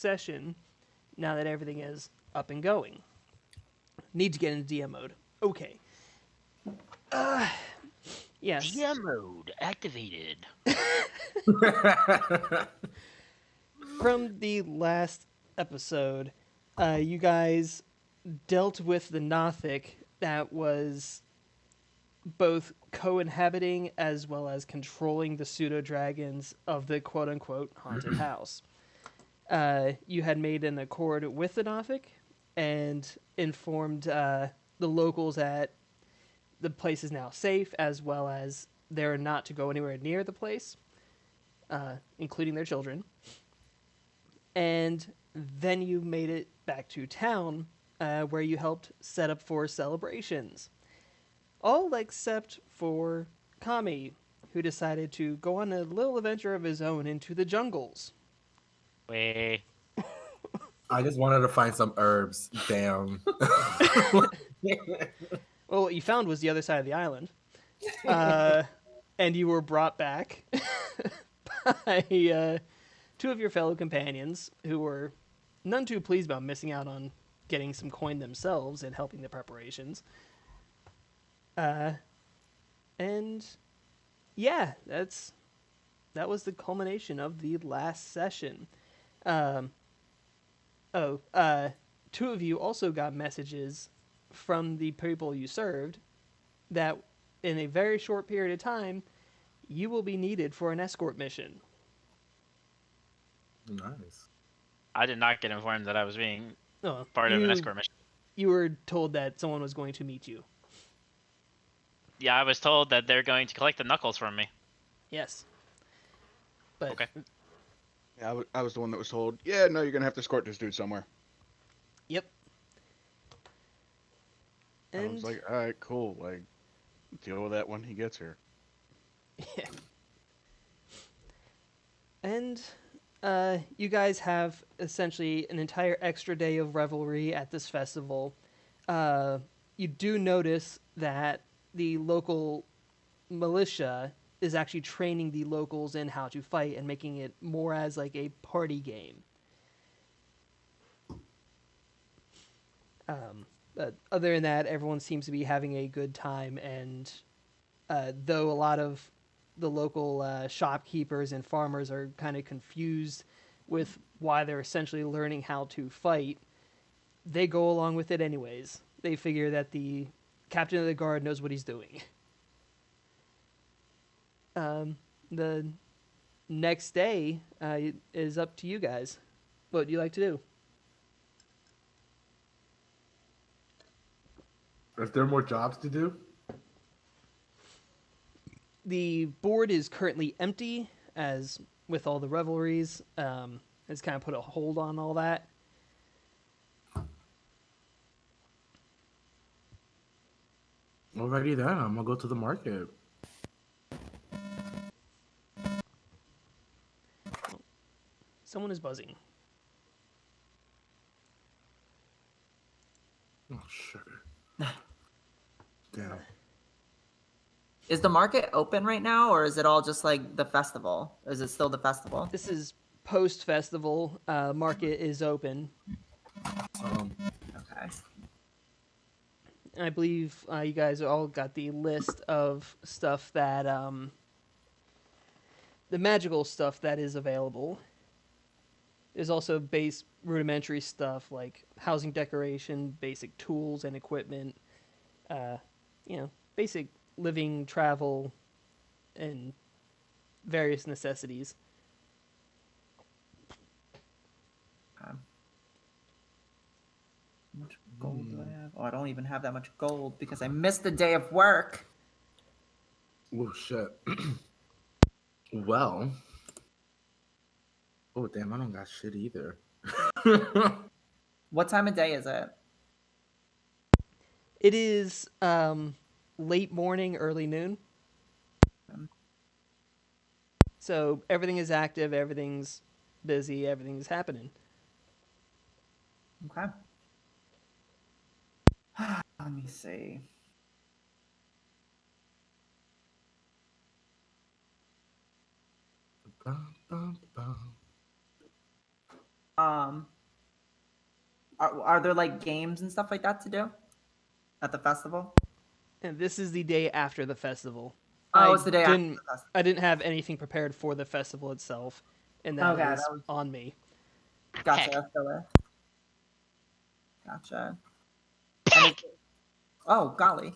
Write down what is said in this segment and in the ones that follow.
session now that everything is up and going. Need to get into DM mode. Okay. Yes. DM mode activated. From the last episode, you guys dealt with the Nothic that was both co-inhabiting as well as controlling the pseudo-dragons of the quote-unquote haunted house. You had made an accord with the Nothic and informed the locals that the place is now safe, as well as they're not to go anywhere near the place, including their children. And then you made it back to town, where you helped set up for celebrations. All except for Kami, who decided to go on a little adventure of his own into the jungles. Wait. I just wanted to find some herbs. Damn. Well, what you found was the other side of the island. And you were brought back by two of your fellow companions who were none too pleased about missing out on getting some coin themselves and helping the preparations. And yeah, that was the culmination of the last session. Two of you also got messages from the people you served that in a very short period of time, you will be needed for an escort mission. Nice. I did not get informed that I was being Oh, part of an escort mission. You were told that someone was going to meet you. Yeah, I was told that they're going to collect the knuckles from me. Yes. But Okay. Yeah, I was the one that was told, yeah, no, you're going to have to escort this dude somewhere. Yep. And I was like, all right, cool. Like, deal with that when he gets here. Yeah. And you guys have essentially an entire extra day of revelry at this festival. You do notice that the local militia is actually training the locals in how to fight and making it more as like a party game. But other than that, everyone seems to be having a good time, and though a lot of the local shopkeepers and farmers are kind of confused with why they're essentially learning how to fight, they go along with it anyways. They figure that the captain of the guard knows what he's doing. The next day is up to you guys. What do you like to do? Is there more jobs to do? The board is currently empty, as with all the revelries. It's kind of put a hold on all that. Alrighty then, I'm gonna go to the market. Someone is buzzing. Oh, sugar. Damn. Is the market open right now, or is it all just like the festival? Is it still the festival? This is post-festival. Market is open. Okay. I believe you guys all got the list of stuff that the magical stuff that is available. There's also base rudimentary stuff like housing decoration, basic tools and equipment, basic living, travel, and various necessities. How much gold do I have? Oh, I don't even have that much gold because I missed a day of work. Oh shit. Well. Oh damn, I don't got shit either. What time of day is it? It is late morning, early noon. So everything is active, everything's busy, everything's happening. Okay. Let me see. Are there like games and stuff like that to do at the festival? And this is the day after the festival. Oh, it's the day after the festival. I didn't have anything prepared for the festival itself, and that Okay, is that was- on me. Gotcha. That's filler. Gotcha. And oh, golly.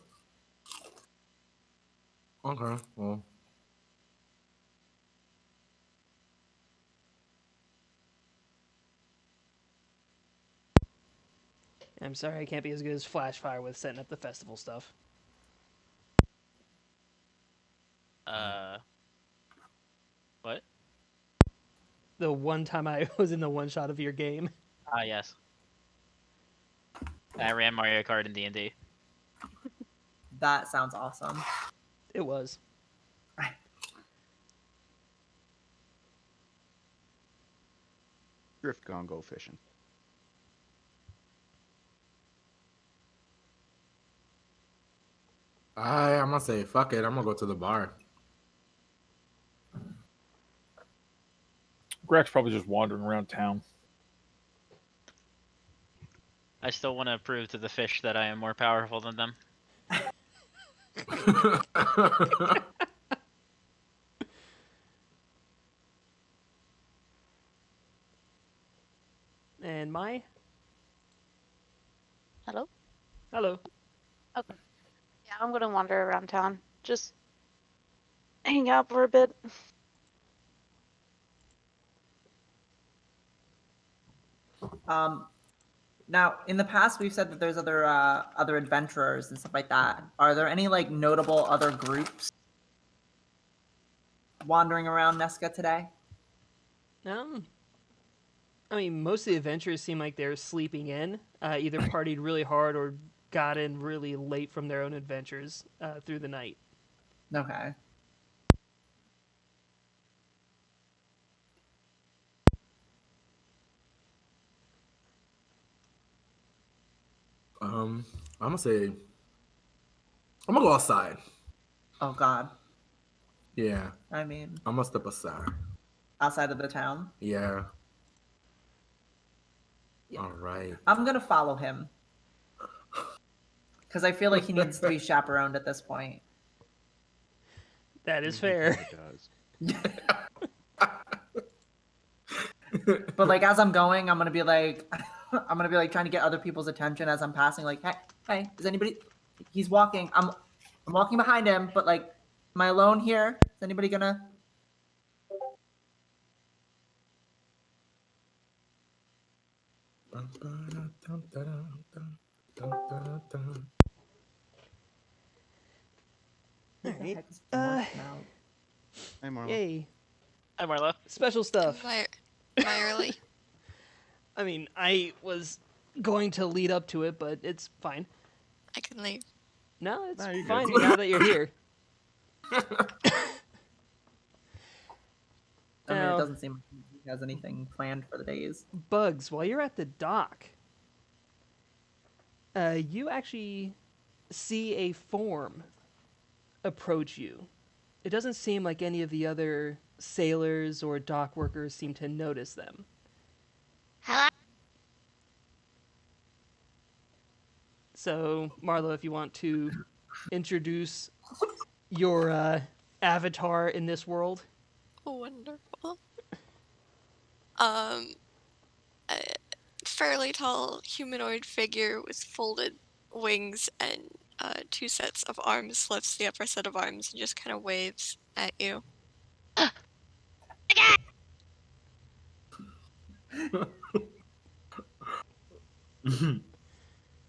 Okay, well. I'm sorry I can't be as good as Flashfire with setting up the festival stuff. What? The one time I was in the one shot of your game. Ah, yes. I ran Mario Kart in D&D. That sounds awesome. It was. Drift gone go fishing. I'm gonna say fuck it. I'm gonna go to the bar. Greg's probably just wandering around town. I still want to prove to the fish that I am more powerful than them. And Mai? Hello? Hello. Okay. Yeah, I'm gonna wander around town. Just hang out for a bit. Now, in the past, we've said that there's other adventurers and stuff like that. Are there any like notable other groups wandering around Nesca today? I mean, most of the adventurers seem like they're sleeping in, either partied really hard or got in really late from their own adventures through the night. Okay. I'm gonna say I'm gonna go outside. Oh God. Yeah, I mean, I'm gonna step aside. outside of the town. Yeah. Yeah. All right. I'm gonna follow him because I feel like he needs to be chaperoned at this point. That is He fair. kinda does. But like as I'm going, I'm gonna be like, I'm gonna be like trying to get other people's attention as I'm passing. Like, hey, is anybody? He's walking. I'm walking behind him, but like, am I alone here? Is anybody gonna? Who the Alright, heck is marking out? Hey, Marlo. Yay. Hi, Marlo. Special stuff. Am I early? I mean, I was going to lead up to it, but it's fine. I can leave. No, it's No, you're fine good. now that you're here. I mean, Now, it doesn't seem like he has anything planned for the days. Bugs, while you're at the dock, you actually see a form approach you. It doesn't seem like any of the other sailors or dock workers seem to notice them. Hello? So, Marlo, if you want to introduce your avatar in this world. Wonderful. A fairly tall humanoid figure with folded wings and two sets of arms lifts the upper set of arms and just kind of waves at you.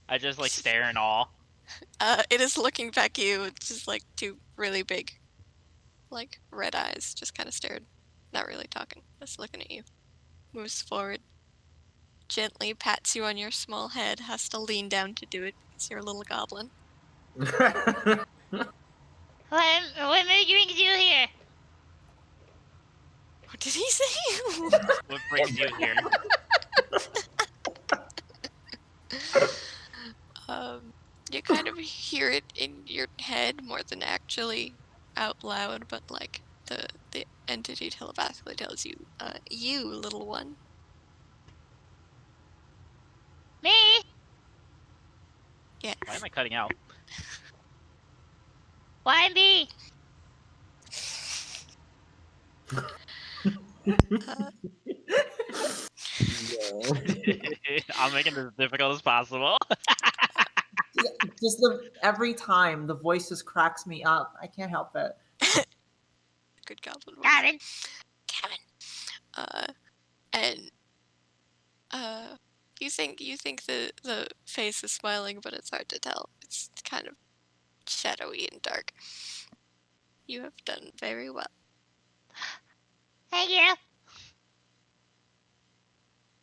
I just like stare in awe. It is looking back at you with just like two really big, like red eyes, just kind of stared, not really talking, just looking at you. Moves forward, gently pats you on your small head, has to lean down to do it because you're a little goblin. What brings you here? What did he say? What brings you here? You kind of hear it in your head more than actually out loud, but like the entity telepathically tells you, you little one. Yes. Why am I cutting out? Why me? Uh, I'm making this as difficult as possible. Just every time the voice just cracks me up. I can't help it. good goblin voice. Gavin. Kevin. And you think the face is smiling, but it's hard to tell. It's kind of shadowy and dark. You have done very well. Thank you.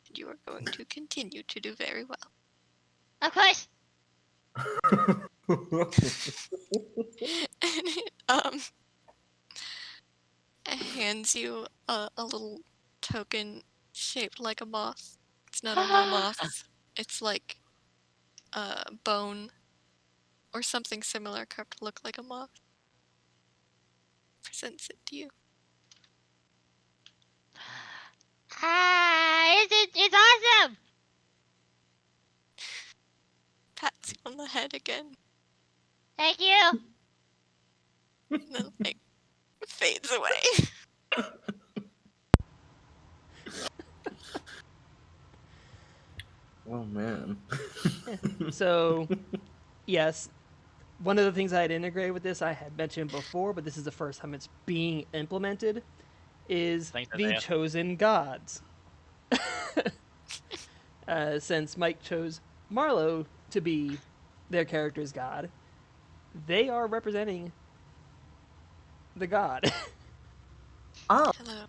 And you are going to continue to do very well. Of course. And it, hands you a little token shaped like a moth. It's not a real moth. It's like a bone or something similar carved to look like a moth. Presents it to you. It's awesome. Pats you on the head again. Thank you. And then like fades away. Oh man. So, yes, one of the things I had integrated with this, I had mentioned before, but this is the first time it's being implemented, is Thanks, the Isaiah. chosen gods. Since Mike chose Marlowe to be their character's god, they are representing the god. Oh, Hello.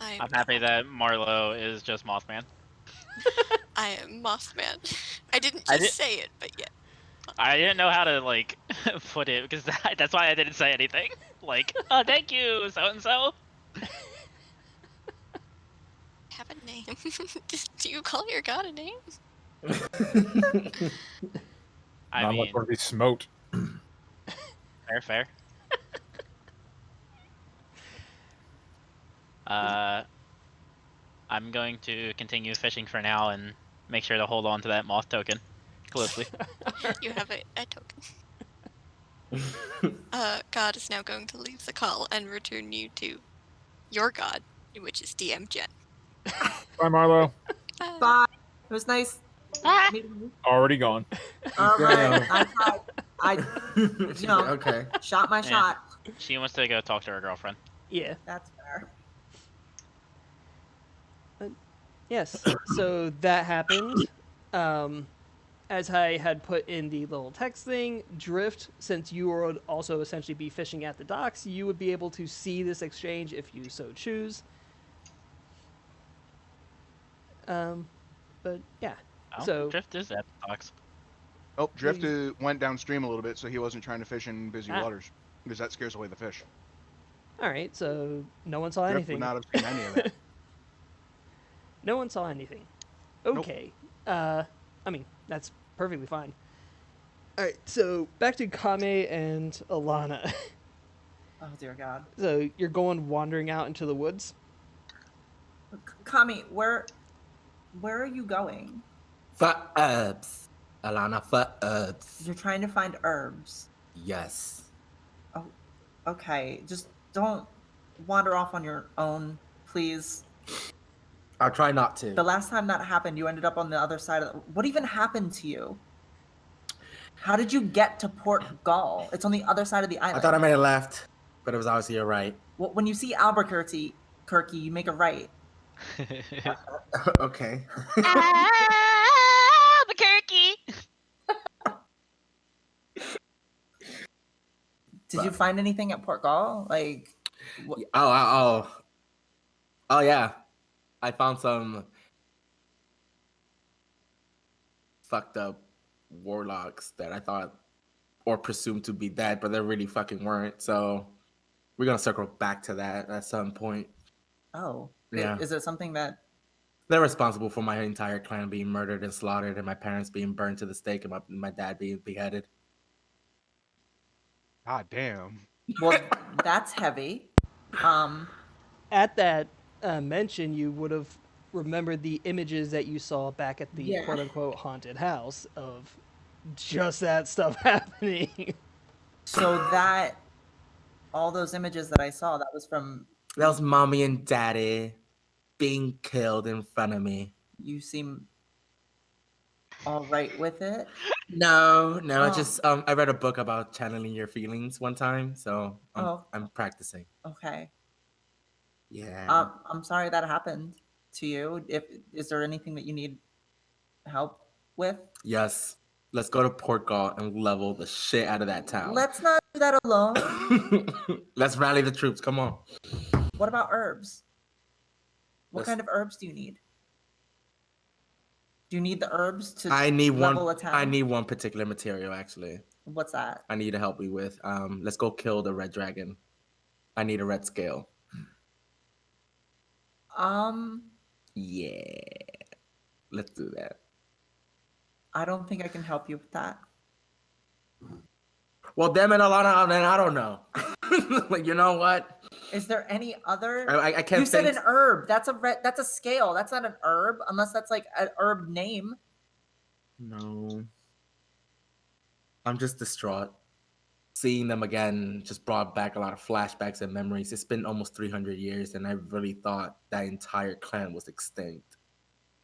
I am I'm happy that Marlowe is just Mothman. I am Mothman. I didn't I just did- say it, but yeah. I didn't know how to like put it because that's why I didn't say anything. Like, oh, thank you, so and so. Have a name. Do you call your god a name? I Not mean, much want to be smote. fair. I'm going to continue fishing for now and make sure to hold on to that moth token closely. You have a token. God is now going to leave the call and return you to your god, which is DM Jen. Bye, Marlo. bye. It was nice Ah, meeting you. Already gone. All right. Damn. I know. Okay. shot my Yeah. shot. She wants to go talk to her girlfriend. Yeah. That's fair. Yes. So that happened. As I had put in the little text thing, Drift, since you would also essentially be fishing at the docks, you would be able to see this exchange if you so choose. But yeah. Oh, So Drift is at the docks. Oh, Drift went downstream a little bit, so he wasn't trying to fish in busy Ah. waters because that scares away the fish. all right. So no one saw Drift anything. would not have seen any of that. No one saw anything. Nope. Okay. I mean, that's perfectly fine. Alright, so back to Kame and Alana. Oh dear God. So you're going wandering out into the woods? Kami, where are you going? For herbs. Alana, for herbs. You're trying to find herbs. Yes. Oh, okay. Just don't wander off on your own, please. I'll try not to. The last time that happened, you ended up on the other side of what even happened to you? How did you get to Port Gall? It's on the other side of the island. I thought I made a left, but it was obviously a right. Well, when you see Albuquerque, you make a right. Okay. Albuquerque. Did you find anything at Port Gall? Like, Oh, yeah. I found some fucked up warlocks that I thought or presumed to be dead, but they really fucking weren't. So we're gonna circle back to that at some point. oh, Yeah. Is it something that? They're responsible for my entire clan being murdered and slaughtered, and my parents being burned to the stake, and my dad being beheaded. God damn. Well, that's heavy. At that mention, you would have remembered the images that you saw back at the Yeah. quote-unquote haunted house of just that stuff happening. So that all those images that I saw, that was from That was mommy and daddy being killed in front of me. you. Seem all right with it. No, Oh. just I read a book about channeling your feelings one time, so Oh. I'm practicing. Okay. Yeah. I'm sorry that happened to you. If is there anything that you need help with? Yes. Let's go to Portugal and level the shit out of that town. Let's not do that alone. Let's rally the troops. Come on. What about herbs? What Let's- kind of herbs do you need? Do you need the herbs to I need level one. a town? I need one particular material actually. What's that? I need you to help me with. Let's go kill the red dragon. I need a red scale. Yeah. Let's do that. I don't think I can help you with that. Well, damn it, Alana, then I don't know. Like, you know what? Is there any other? I can't You said think. an herb. That's a scale. That's not an herb, unless that's like an herb name. No. I'm just distraught. Seeing them again just brought back a lot of flashbacks and memories. It's been almost 300 years, and I really thought that entire clan was extinct.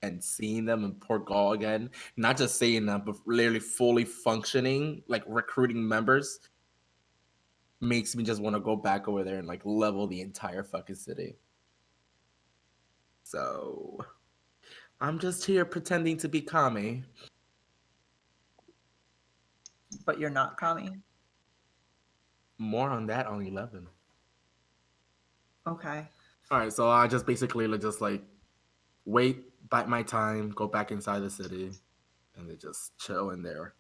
And seeing them in Portugal again, not just seeing them, but literally fully functioning, like recruiting members, makes me just want to go back over there and like level the entire fucking city. So I'm just here pretending to be Kami. But you're not Kami. More on that on 11. Okay. All right, so I just basically just like wait, bite my time, go back inside the city, and then just chill in there.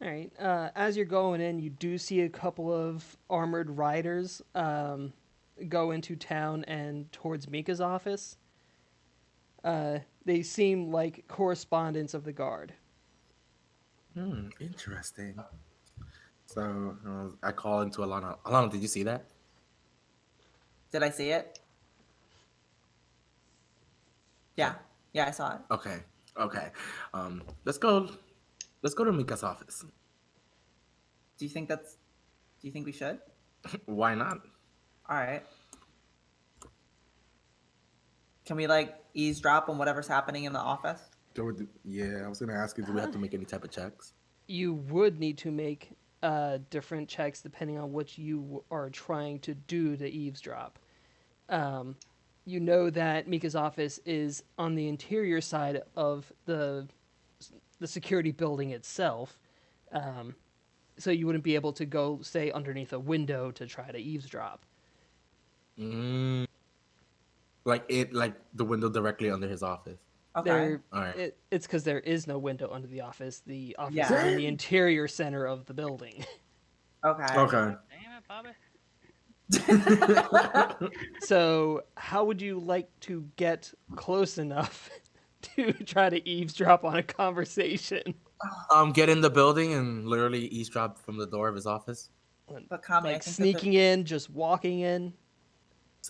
All right. As you're going in, you do see a couple of armored riders go into town and towards Mika's office. They seem like correspondents of the guard. Interesting. So I call into Alana. Alana, did you see that? Did I see it? Yeah. Yeah, I saw it. Okay. Let's go to Mika's office. Do you think we should? Why not? All right. Can we like eavesdrop on whatever's happening in the office? Yeah, I was gonna ask you, do we have to make any type of checks? You would need to make different checks depending on what you are trying to do to eavesdrop. You know that Mika's office is on the interior side of the security building itself, so you wouldn't be able to go, say, underneath a window to try to eavesdrop. Like the window directly under his office. Okay. All right. It's because there is no window under the office. The office Yeah. is in the interior center of the building. Okay. Okay. Damn it, Bobby. So, how would you like to get close enough to try to eavesdrop on a conversation? Get in the building and literally eavesdrop from the door of his office. But Kami, I Like think sneaking in, just walking in.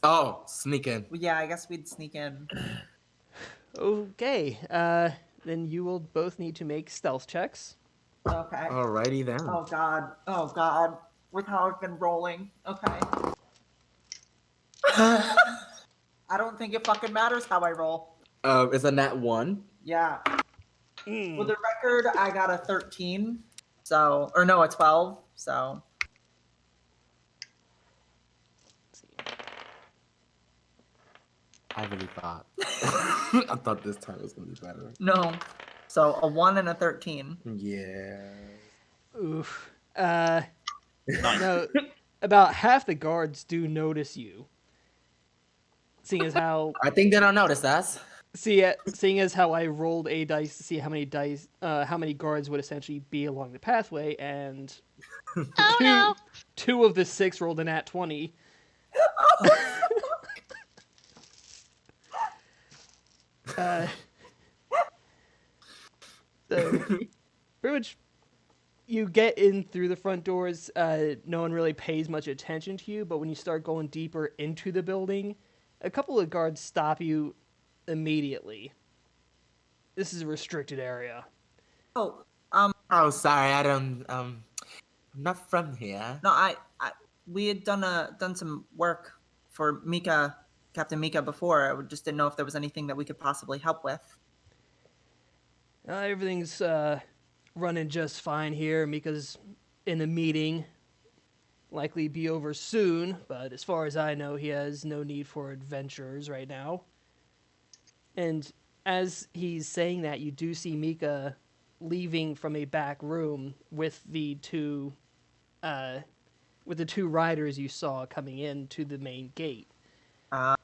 Oh, sneak in. Yeah, I guess we'd sneak in. Okay, then you will both need to make stealth checks. Okay. Alrighty then. Oh God. Oh God. With how I've been rolling. Okay. I don't think it fucking matters how I roll. It's a nat 1. Yeah. For the record, I got a 13. So, or no, a 12. So. Let's see. I really thought. I thought this time was gonna be better. No. So a 1 and a 13. Yeah. Oof. No, about half the guards do notice you. Seeing as how I think they don't notice us. seeing as how I rolled a dice to see how many guards would essentially be along the pathway, and Oh no! two of the 6 rolled a nat 20. So, pretty much, you get in through the front doors. No one really pays much attention to you, but when you start going deeper into the building, a couple of guards stop you immediately. This is a restricted area. Oh, Oh, sorry, I don't. I'm not from here. no, we had done some work for Mika, Captain Mika before. I just didn't know if there was anything that we could possibly help with. Everything's running just fine here. Mika's in a meeting, likely be over soon, but as far as I know, he has no need for adventurers right now. And as he's saying that, you do see Mika leaving from a back room with the two riders you saw coming in to the main gate. Uh,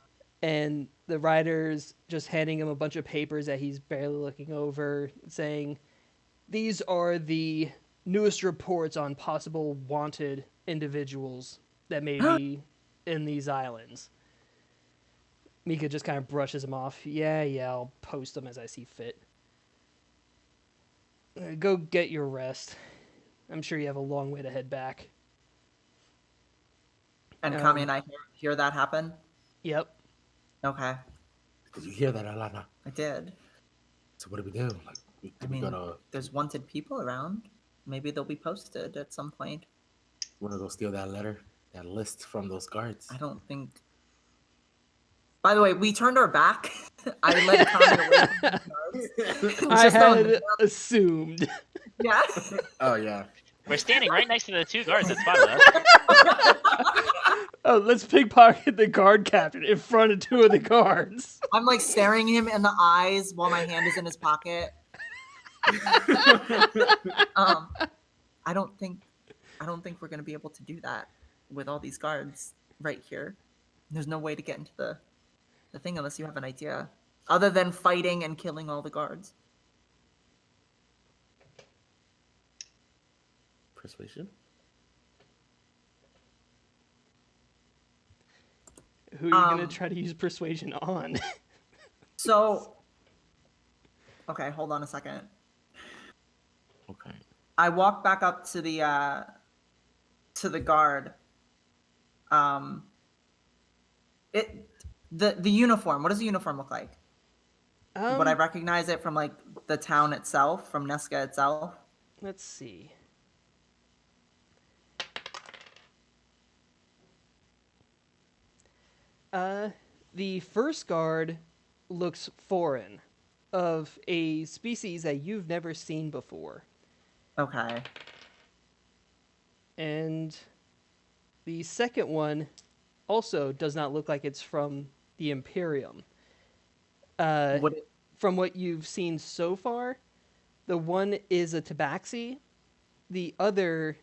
And the riders just handing him a bunch of papers that he's barely looking over, saying, "These are the newest reports on possible wanted individuals that may be in these islands." Mika just kind of brushes him off. Yeah, I'll post them as I see fit. Go get your rest. I'm sure you have a long way to head back. and Kami and I hear that happen. Yep. Okay, Did you hear that, Alana? I did. So what do we do? Like, I we mean, gotta there's wanted people around. Maybe they'll be posted at some point. wanna go steal that letter, that list from those guards. I don't think. By the way, we turned our back. I led Kami away from the guards. I Just on- had assumed. Yeah. Oh yeah. We're standing right next to the two guards that spotted us. Oh, let's pickpocket the guard captain in front of two of the guards. I'm like staring him in the eyes while my hand is in his pocket. I don't think we're gonna be able to do that with all these guards right here. There's no way to get into the thing unless you have an idea, other than fighting and killing all the guards. Persuasion. Who are you going to try to use persuasion on? So, okay, hold on a second. Okay. I walk back up to the guard. The uniform. What does the uniform look like? Would I recognize it from like the town itself, from Nesca itself? Let's see. The first guard looks foreign, of a species that you've never seen before. Okay. And the second one also does not look like it's from the Imperium. From what you've seen so far, the one is a tabaxi, the other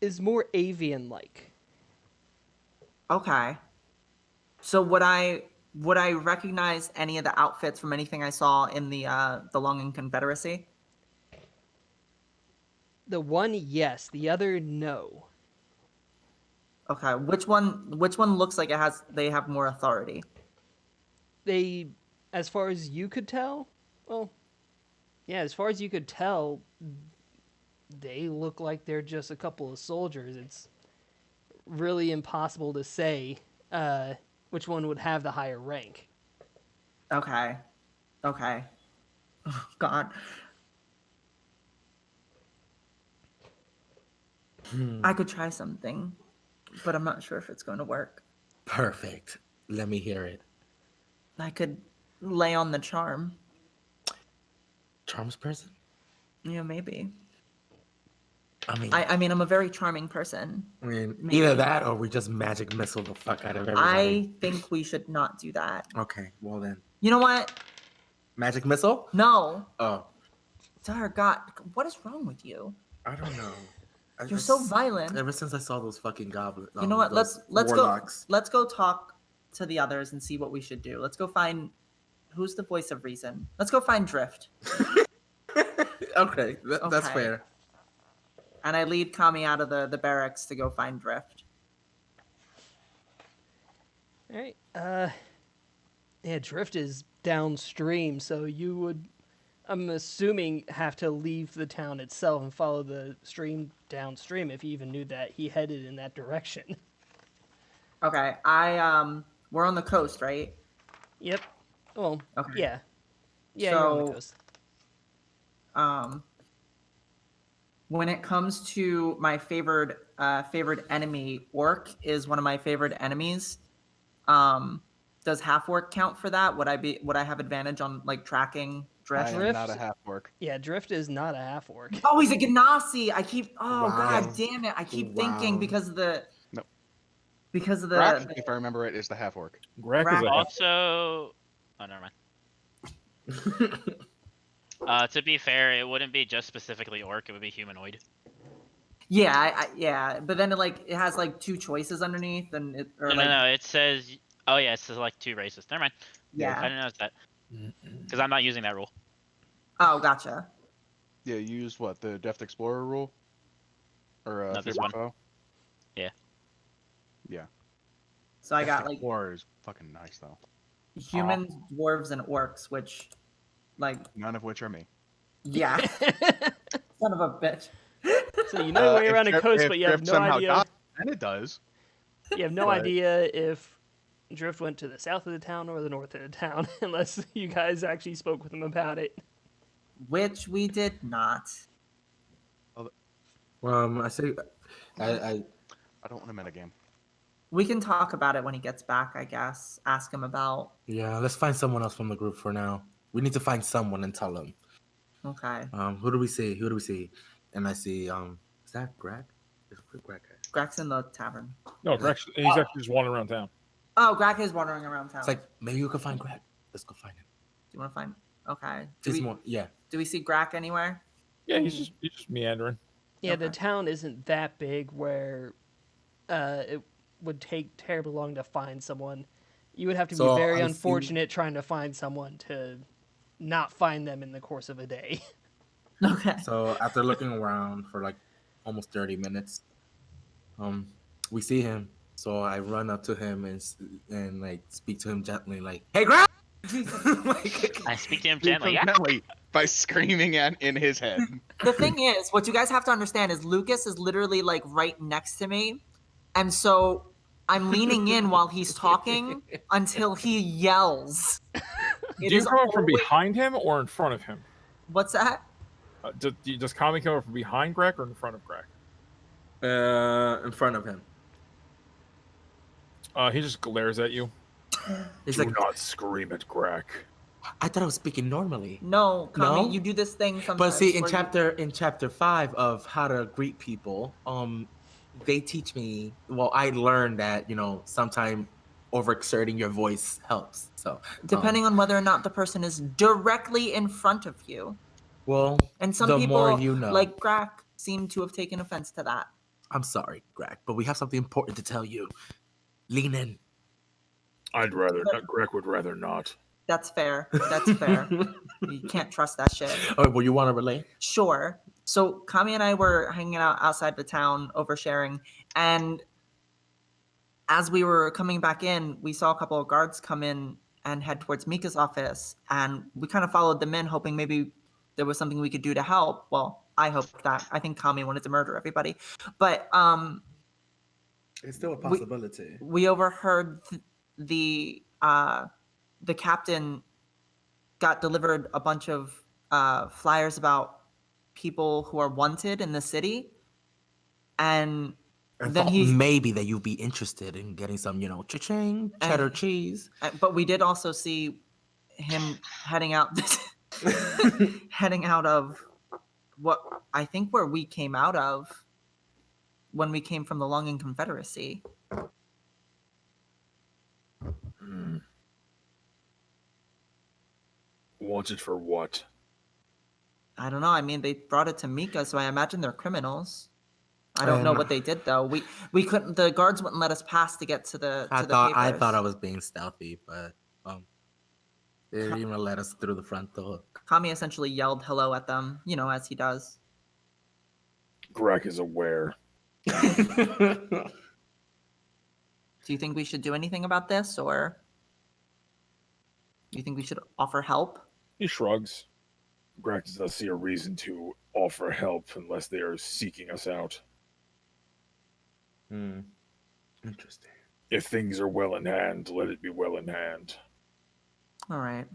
is more avian-like. Okay. So would I recognize any of the outfits from anything I saw in the Longing Confederacy? The one, yes. The other, no. Okay. Which one looks like they have more authority? They, as far as you could tell, well, yeah, as far as you could tell, they look like they're just a couple of soldiers. It's really impossible to say which one would have the higher rank. Okay. Okay. Oh, God. I could try something, but I'm not sure if it's going to work. Perfect. Let me hear it. I could lay on the charm. Charms person? Yeah, maybe. I mean, I'm a very charming person. Maybe. Either that or we just magic missile the fuck out of everybody. I think we should not do that. Okay, well then. You know what? Magic missile? No. Oh. Dear God, what is wrong with you? I don't know. You're so violent. Ever since I saw those fucking goblins. You know what? Let's warlocks. go talk to the others and see what we should do. Let's go find who's the voice of reason. Let's go find Drift. Okay, that's Okay. fair. And I lead Kami out of the barracks to go find Drift. All right. Yeah, Drift is downstream, so you would, I'm assuming, have to leave the town itself and follow the stream downstream if you even knew that he headed in that direction. Okay, we're on the coast, right? Yep. Well, Okay. yeah. Yeah, you're on the So, coast. When it comes to my favored enemy, orc is one of my favorite enemies. Does half orc count for that? Would I have advantage on like tracking I drift? am not a Drift? half orc. Yeah, Drift is not a half orc. Oh, he's a Ganassi. Oh god Wow. damn it. I keep Wow. thinking because of the No. because of Grak, the if I remember it, is the half orc. Greg is a Greg- half. Also, oh, never mind. To be fair, it wouldn't be just specifically orc; it would be humanoid. yeah, yeah, but then it has like two choices underneath and it or No, like no. It says, oh yeah, it says like 2 races. Never mind. I yeah. didn't notice that because I'm not using that rule. Oh, gotcha. Yeah, you used what, the Deft Explorer rule? Or No, this favorite one. foe? Yeah. Yeah. So I Deft got like Explorer is fucking nice though. humans, dwarves, and orcs, which like None of which are me. yeah, son of a bitch. So you know your way If around a Drift- coast, if but you have Drift no somehow idea. dies, then it does. You have no But- idea if Drift went to the south of the town or the north of the town, unless you guys actually spoke with him about it. Which we did not. I say, I I don't want a metagame. We can talk about it when he gets back, I guess. Ask him about. yeah. Let's find someone else from the group for now. We need to find someone and tell them. Okay. Who do we see? Who do we see? And I see, is that Greg? Where's Greg at? Greg's in the tavern. No, Greg's, he's actually just wandering around town. Oh, Greg is wandering around town. It's like maybe we could find Greg. Let's go find him. Do you want to find? Okay. He's more, yeah. Do we see Grak anywhere? Yeah, he's just meandering. Yeah, the Okay. town isn't that big where it would take terribly long to find someone. You would have to be So very I see- unfortunate trying to find someone to not find them in the course of a day. Okay. So after looking around for like almost 30 minutes, we see him. So I run up to him and like speak to him gently, like, "Hey, Greg!" like, I speak to him Speak gently. from Yeah. Kelly by screaming in his head. The thing is, what you guys have to understand is Lucas is literally like right next to me, and so I'm leaning in while he's talking until he yells. Do It you is come up from always- behind him or in front of him? What's that? Does Kami come up from behind Greg or in front of Greg? in front of him. He just glares at you. He's Do like, not scream at Greg. I thought I was speaking normally. No, Kami, No? you do this thing sometimes. But see, in where you- chapter 5 of how to greet people, they teach me. Well, I learned that sometimes overexerting your voice helps. So depending on whether or not the person is directly in front of you, well, and some the people, more you know. like Grak, seem to have taken offense to that. I'm sorry, Greg, but we have something important to tell you. Lean in. I'd rather not. Greg would rather not. That's fair. That's fair. You can't trust that shit. Oh, well, you want to relay? Sure. So Kami and I were hanging out outside the town, oversharing, and as we were coming back in, we saw a couple of guards come in and head towards Mika's office, and we kind of followed them in, hoping maybe there was something we could do to help. Well, I hoped that. I think Kami wanted to murder everybody, but It's still a We- possibility. we overheard the captain got delivered a bunch of flyers about people who are wanted in the city, and I then thought he maybe that you'd be interested in getting some, cha-ching, cheddar cheese. but we did also see him heading out heading out of what I think where we came out of when we came from the Longing Confederacy. Wanted for what? I don't know. I mean, they brought it to Mika, so I imagine they're criminals. I don't know what they did though. We couldn't. The guards wouldn't let us pass to get to the. I to thought the I papers. thought I was being stealthy, but they didn't even let us through the front door. Kami essentially yelled hello at them, as he does. Greg is aware. Do you think we should do anything about this, or do you think we should offer help? He shrugs. Greg does not see a reason to offer help unless they are seeking us out. Interesting. If things are well in hand, let it be well in hand. All right.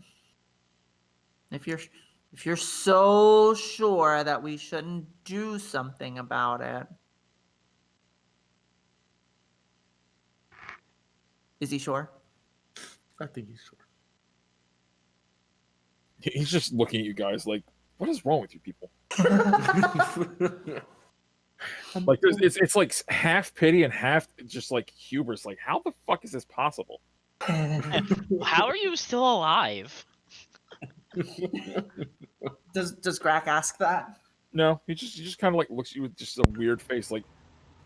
If you're so sure that we shouldn't do something about it. Is he sure? I think he's sure. He's just looking at you guys like, what is wrong with you people? Like, it's like half pity and half just like hubris. Like, how the fuck is this possible? How are you still alive? Does Grack ask that? No, he just kind of like looks at you with just a weird face. Like,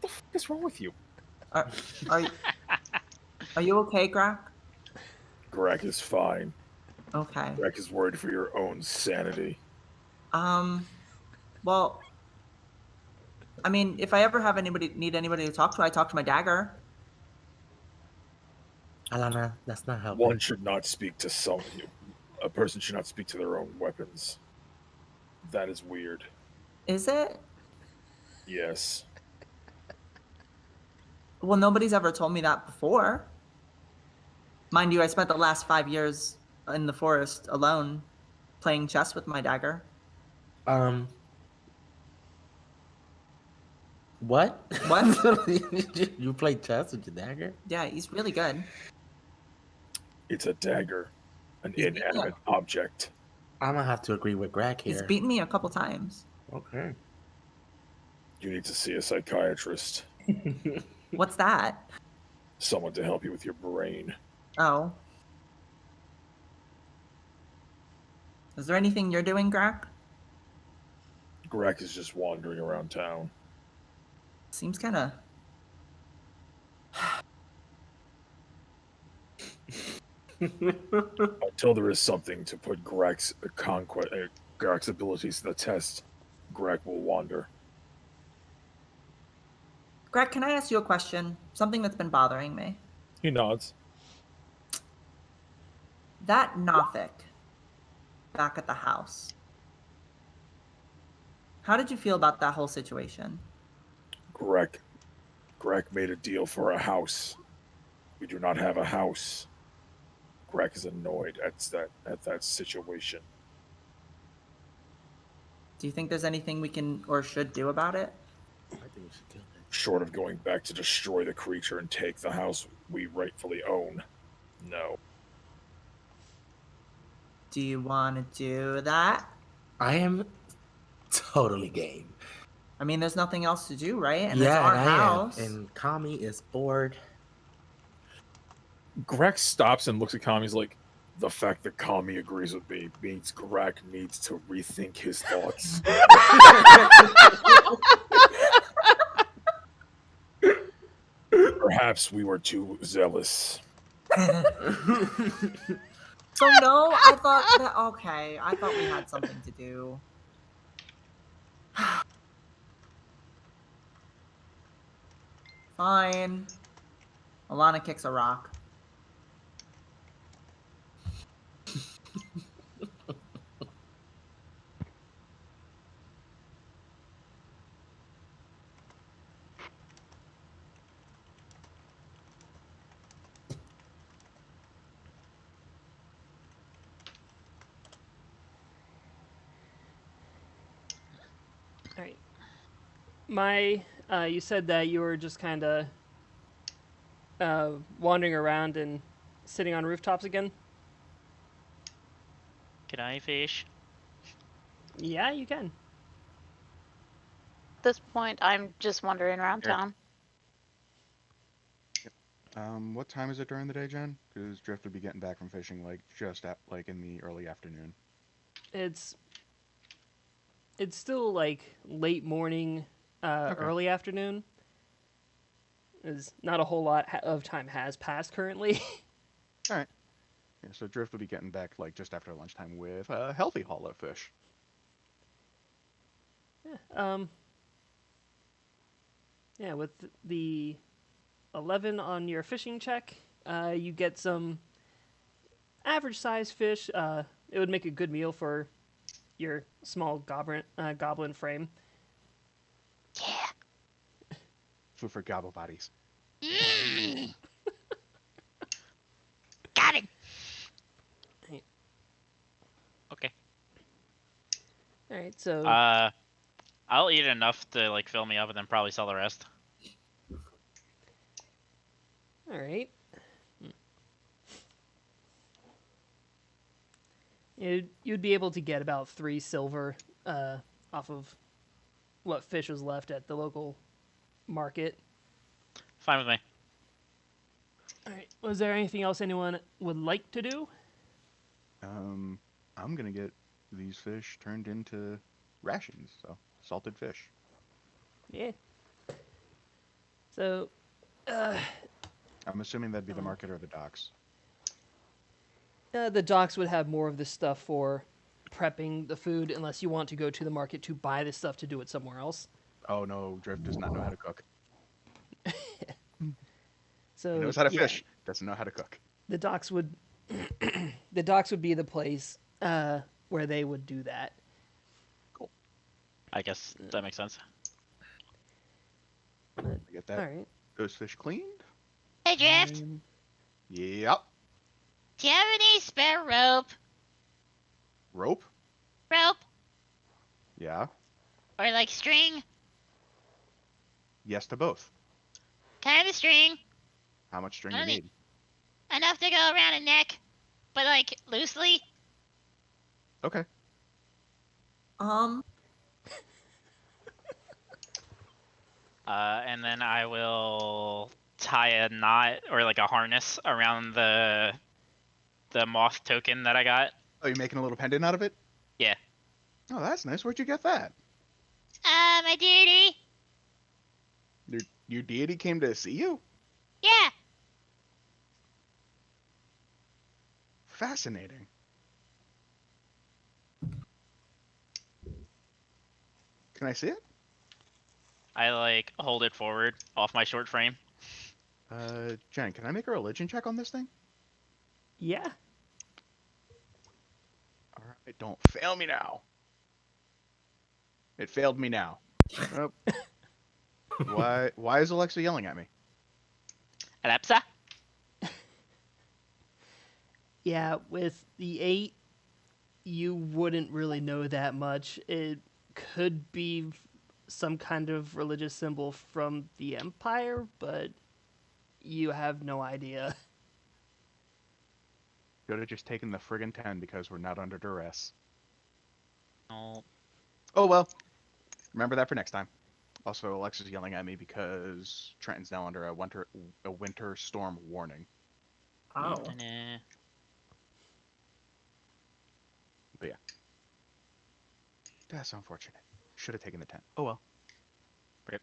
what the fuck is wrong with you? Are are you okay, Grack? Greg is fine. Okay. Greg is worried for your own sanity. Well, I mean, if I ever have need anybody to talk to, I talk to my dagger. Alana, that's not helping. One should not speak to a person should not speak to their own weapons. That is weird. Is it? Yes. Well, nobody's ever told me that before. Mind you, I spent the last 5 years in the forest alone playing chess with my dagger. What? What? You play chess with your dagger? Yeah, he's really good. It's a dagger, an He's beat me inanimate object. I'm gonna have to agree with Greg here. He's beaten me a couple times. Okay. You need to see a psychiatrist, What's that? someone to help you with your brain. Oh. Is there anything you're doing, Grack? Greg is just wandering around town. Seems kind of... Until there is something to put Greg's abilities to the test, Greg will wander. Greg, can I ask you a question? Something that's been bothering me. He nods. That Nothic back at the house. How did you feel about that whole situation? Greg made a deal for a house. We do not have a house. Greg is annoyed at that situation. Do you think there's anything we can or should do about it? I think we should kill him. Short of going back to destroy the creature and take the house we rightfully own, no. Do you want to do that? I am totally game. I mean, there's nothing else to do, right? And yeah, it's our I house. am. And Kami is bored. Greg stops and looks at Kami. He's like, the fact that Kami agrees with me means Greg needs to rethink his thoughts. Perhaps we were too zealous. So no, I thought that okay. I thought we had something to do. Fine. Alana kicks a rock. All right. You said that you were just kind of wandering around and sitting on rooftops again. Can I fish? Yeah, you can. At this point, I'm just wandering around Sure. town. What time is it during the day, Jen? Because Drift would be getting back from fishing like just at like in the early afternoon. It's still like late morning, early afternoon. Is not a whole lot of time has passed currently. All right. Yeah, so Drift would be getting back like just after lunchtime with a healthy haul of fish. Yeah, with the 11 on your fishing check, you get some average size fish. It would make a good meal for your small goblin frame. Yeah. Food for gobble bodies. Got it. Okay. All right, so I'll eat enough to like fill me up, and then probably sell the rest. all right. You'd be able to get about 3 silver off of what fish was left at the local market. Fine with me. All right. Was there anything else anyone would like to do? I'm gonna get these fish turned into rations, so salted fish. Yeah. So, I'm assuming that'd be the market or the docks. the docks would have more of this stuff for prepping the food, unless you want to go to the market to buy the stuff to do it somewhere else. Oh no, Drift does not know how to cook. So He knows how to yeah, fish, doesn't know how to cook. the docks would the docks would be the place where they would do that. I guess that makes sense. Get All that right. those fish cleaned. Hey, Drift. Yep. Do you have any spare rope? Rope. Rope? Yeah. Or like string? Yes to both. Can I have the string? How much string I you don't need? Enough to go around a neck, but like loosely? Okay. And then I will tie a knot or like a harness around the moth token that I got. Oh, you're making a little pendant out of it? Yeah. Oh, that's nice. Where'd you get that? My deity? Your deity came to see you? Yeah. Fascinating. Can I see it? I like hold it forward off my short frame. Jen, can I make a religion check on this thing? Yeah. All right, don't fail me now. It failed me now. Oh. Why is Alexa yelling at me? Alexa? Yeah, with the 8, you wouldn't really know that much. It could be some kind of religious symbol from the Empire, but you have no idea. Could have just taken the friggin' 10 because we're not under duress. Oh. Oh well. Remember that for next time. Also, Alexa's yelling at me because Trenton's now under a winter storm warning. Oh. Nah. But yeah. That's unfortunate. Should have taken the 10. Oh well. Rip.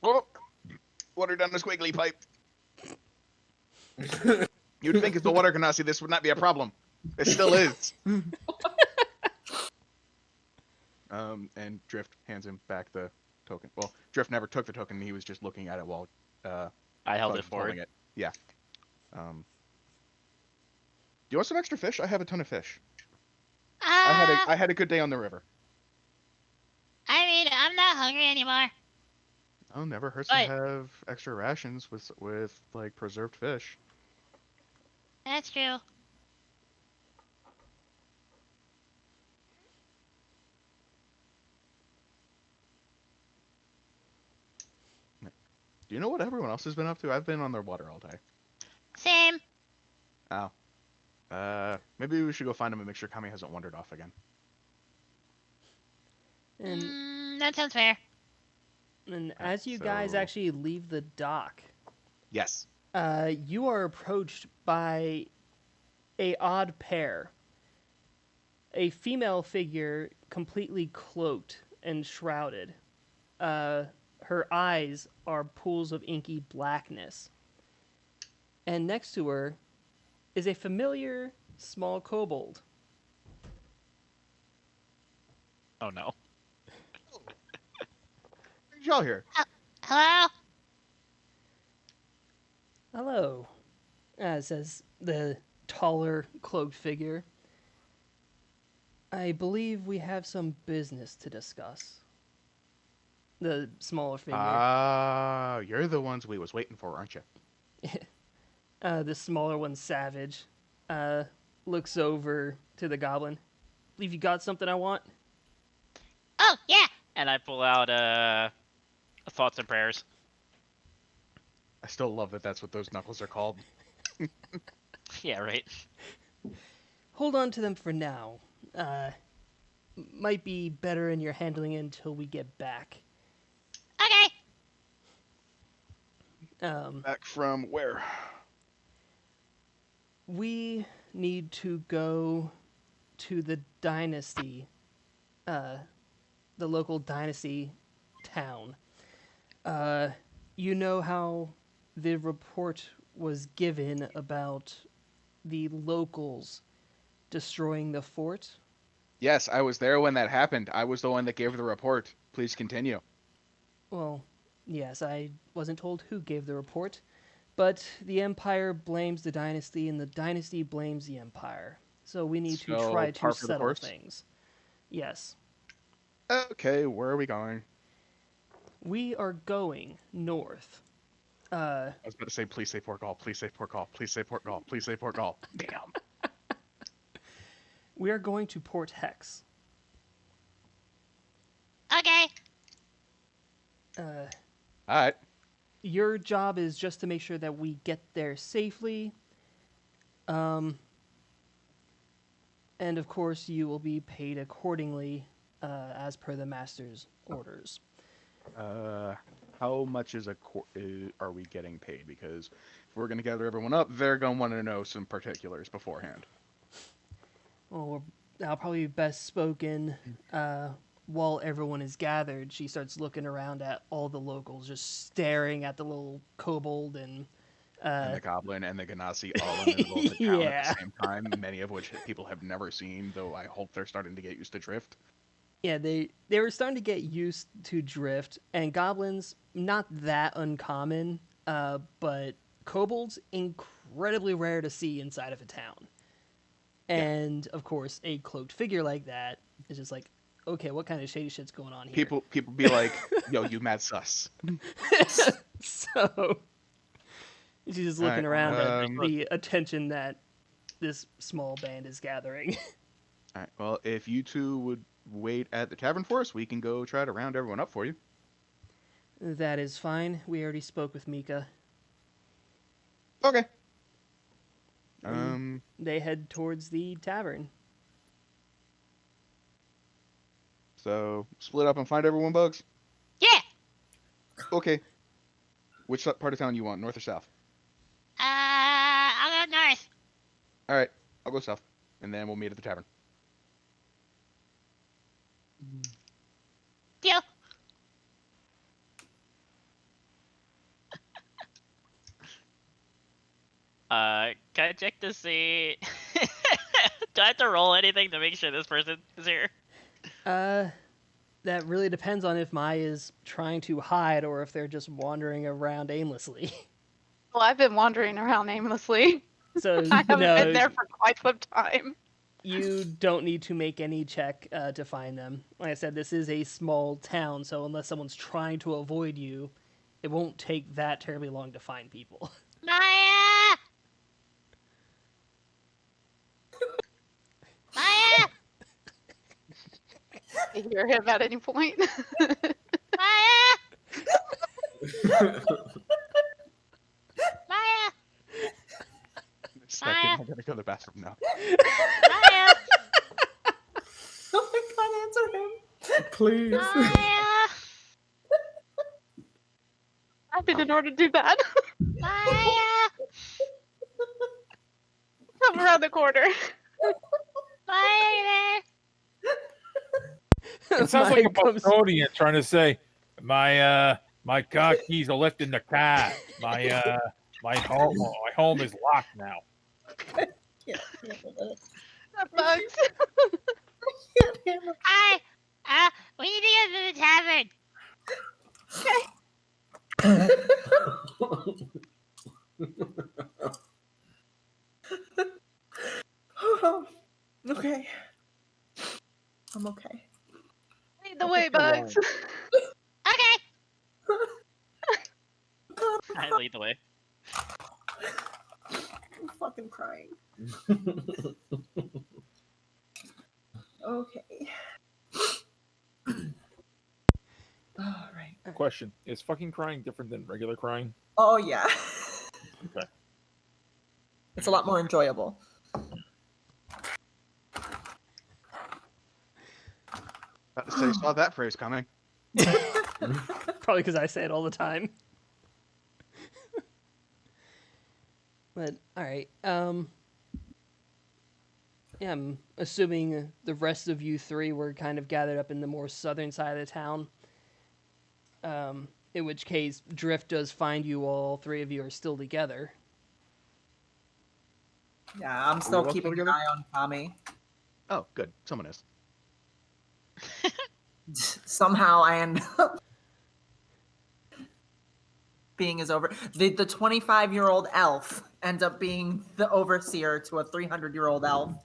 Oh! Water down the squiggly pipe. You'd think if the water could not see this would not be a problem. It still is. And Drift hands him back the token. Well, Drift never took the token. He was just looking at it while I held Bug it was holding forward. it. Yeah. Do you want some extra fish? I have a ton of fish. I had a good day on the river. I mean, I'm not hungry anymore. Oh, never hurts But- to have extra rations with like preserved fish. That's true. Do you know what everyone else has been up to? I've been on their water all day. Same. Oh. Maybe we should go find him and make sure Kami hasn't wandered off again. And That sounds fair. as you guys so- actually leave the dock, Yes. you are approached by a odd pair. A female figure completely cloaked and shrouded. Her eyes are pools of inky blackness. And next to her is a familiar small kobold. Oh no. What y'all here? Hello? Hello, says the taller cloaked figure. I believe we have some business to discuss. The smaller figure. Ah, you're the ones we was waiting for, aren't you? The smaller one, Savage, looks over to the goblin. Believe you got something I want? Oh yeah. And I pull out thoughts and prayers. I still love that that's what those knuckles are called. Yeah, right. Hold on to them for now. Might be better in your handling until we get back. Okay. Back from where? We need to go to the dynasty, the local dynasty town. You know how the report was given about the locals destroying the fort? Yes, I was there when that happened. I was the one that gave the report. Please continue. Well, yes, I wasn't told who gave the report, but the Empire blames the dynasty, and the dynasty blames the Empire. So we need to So, try to par for the settle course? things. Yes. Okay, where are we going? We are going north. I was about to say, please say Port Gall, please say Port Gall, please say Port Gall, please say Port Gall. Damn. We are going to Port Hex. Okay. Alright. Your job is just to make sure that we get there safely. And of course, you will be paid accordingly as per the master's orders. How much are we getting paid? Because if we're going to gather everyone up, they're going to want to know some particulars beforehand. Well, that'll probably be best spoken while everyone is gathered. She starts looking around at all the locals, just staring at the little kobold and the goblin and the ganassi all in the middle of the town at Yeah. the same time, many of which people have never seen, though I hope they're starting to get used to drift. Yeah, they were starting to get used to drift, and goblins not that uncommon, but kobolds incredibly rare to see inside of a town. And of course, a cloaked figure like that is just like, okay, what kind of shady shit's going on here? People be like, "Yo, you mad sus." So she's just looking Alright, around at the attention that this small band is gathering. All right. Well, if you two would wait at the tavern for us, we can go try to round everyone up for you. That is fine. We already spoke with Mika. Okay. They head towards the tavern. So split up and find everyone, Bugs. Yeah. Okay. Which part of town you want, north or south? I'll go north. All right, I'll go south, and then we'll meet at the tavern. Deal. Can I check to see? Do I have to roll anything to make sure this person is here? That really depends on if Mai is trying to hide or if they're just wandering around aimlessly. Well, I've been wandering around aimlessly. So I haven't no, been there for quite some time. you don't need to make any check to find them. Like I said, this is a small town, so unless someone's trying to avoid you, it won't take that terribly long to find people. Maya! Maya! I hear him at any point. Maya! Maya! Second, Maya! I'm gonna go to the bathroom now. Maya! Oh my god, answer him. Please. Maya! I've been in order to do that. Maya! Come around the corner. Maya! It sounds like a Mai comes- Bostonian trying to say, my car keys are left in the car. My home is locked now. Bugs. Hi! We need to get to the tavern. Okay. I'm okay. Lead the way, Bugs. Okay. I lead the way. I'm fucking crying. Okay. question: is fucking crying different than regular crying? Oh yeah. Okay. It's a lot more enjoyable. About to say, saw that phrase coming. Probably because I say it all the time. But all right. Yeah, I'm assuming the rest of you three were kind of gathered up in the more southern side of the town. In which case, Drift does find you all three of you are still together. Yeah, I'm still all keeping an together? eye on Kami. Oh, good. Someone is. Somehow I end up being his over. The 25-year-old elf ends up being the overseer to a 300-year-old elf.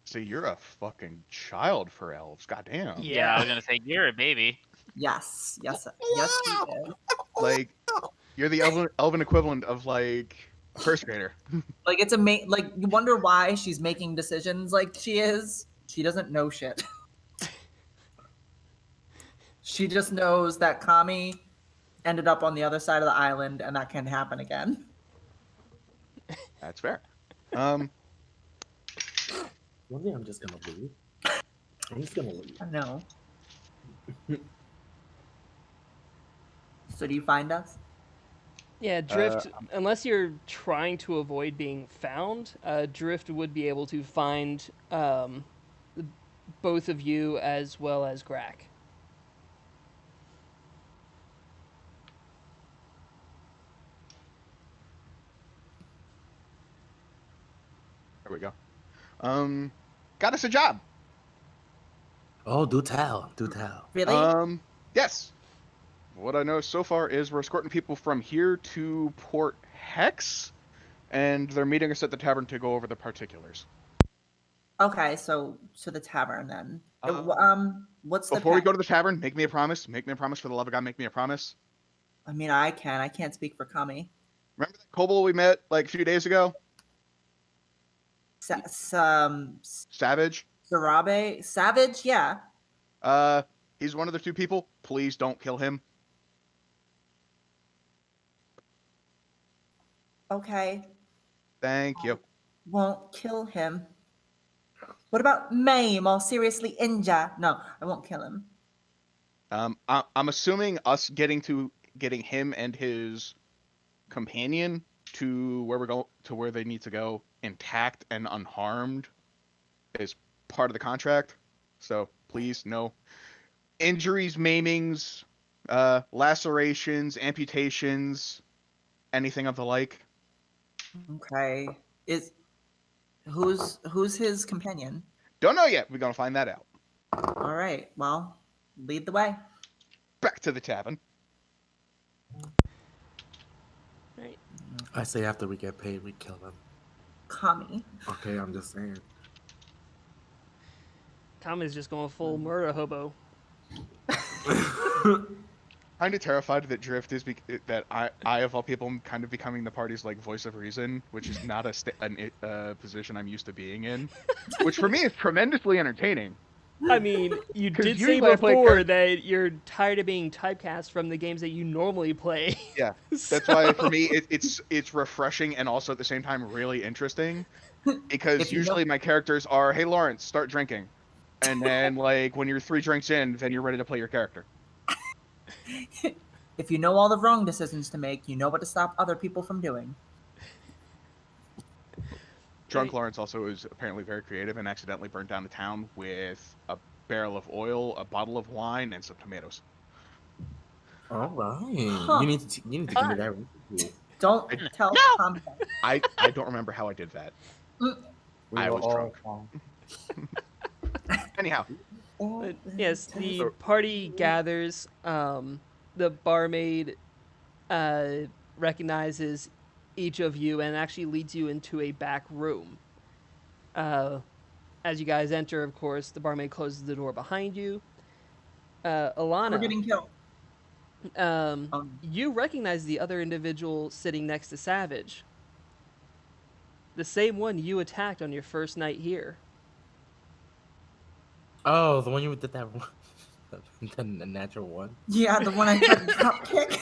See, you're a fucking child for elves. Goddamn. Yeah, I was gonna say you're a baby. Yes, yes, yes, he is. Like, you're the elven equivalent of like a first grader. Like it's like you wonder why she's making decisions like she is. She doesn't know shit. She just knows that Kami ended up on the other side of the island, and that can happen again. That's fair. One day I'm just gonna leave. I'm just gonna leave. I know. So do you find us? Yeah, Drift, unless you're trying to avoid being found, Drift would be able to find both of you as well as Grack. There we go. Got us a job. Oh, do tell, do tell. Really? Yes. What I know so far is we're escorting people from here to Port Hex, and they're meeting us at the tavern to go over the particulars. Okay, so to the tavern then. What's the Before we pa- go to the tavern, make me a promise. Make me a promise for the love of God. Make me a promise. I mean, I can't speak for Kami. Remember that kobold we met like a few days ago? Savage. Sarabe? Savage? Yeah. He's one of the two people. Please don't kill him. Okay. Thank you. Won't kill him. What about maim or seriously injure? No, I won't kill him. I'm assuming us getting him and his companion to where they need to go intact and unharmed is part of the contract. So please, no injuries, maimings, lacerations, amputations, anything of the like. Okay. Who's his companion? Don't know yet. We're gonna find that out. All right. Well, lead the way. Back to the tavern. Right. I say after we get paid, we kill them. Kami. Okay, I'm just saying. Kami's just going full murder hobo. Kind of terrified that Drift is that I of all people am kind of becoming the party's like voice of reason, which is not a position I'm used to being in, which for me is tremendously entertaining. I mean, you 'Cause did say usually I play before that you're tired of being typecast from the games that you normally play. Yeah, that's why for me it's refreshing and also at the same time really interesting, because If you usually my characters are, hey Lawrence, start drinking, and then like when you're 3 drinks in, then you're ready to play your character. If you know all the wrong decisions to make, you know what to stop other people from doing. Drunk Lawrence also is apparently very creative and accidentally burned down the town with a barrel of oil, a bottle of wine, and some tomatoes. All right. Huh. You need to give me that recipe. Don't tell No! Kami. I don't remember how I did that. We I were was all drunk. Anyhow, But yes, the party gathers. The barmaid recognizes each of you and actually leads you into a back room. As you guys enter, of course, the barmaid closes the door behind you. We're Alana, getting killed. you recognize the other individual sitting next to Savage. The same one you attacked on your first night here. Oh, the one you did that. the natural one. Yeah, the one I tried to drop kick.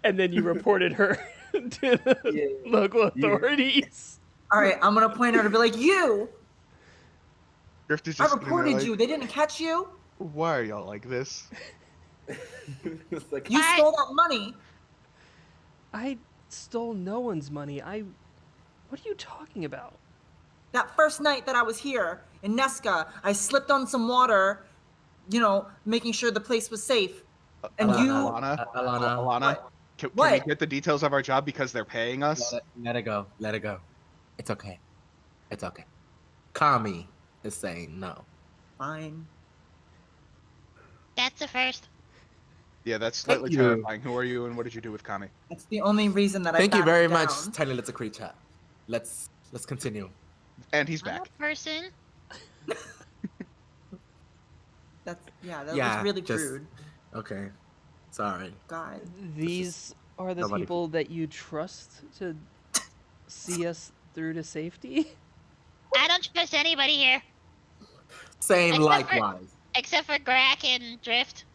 And then you reported her to the local authorities. All right, I'm gonna point her to be like, you. Drift is I just sitting there reported like, you. They didn't catch you. why are y'all like this? It's like, You stole that money. I stole no one's money. What are you talking about? That first night that I was here in Nesca, I slipped on some water, making sure the place was safe. And you. Alana, Alana, can we What? get the details of our job because they're paying us? let it go. Let it go. It's okay. It's okay. Kami is saying no. Fine. That's a first. Yeah, that's Thank slightly you. terrifying. Who are you and what did you do with Kami? That's the only reason that I. Thank you backed very down. much, tiny little creature. Let's continue. And he's I'm back. a person. That Yeah, was really just- rude. Okay. Sorry. God. These are the nobody- people that you trust to see us through to safety? I don't trust anybody here Same Except for- likewise. except for Grack and Drift.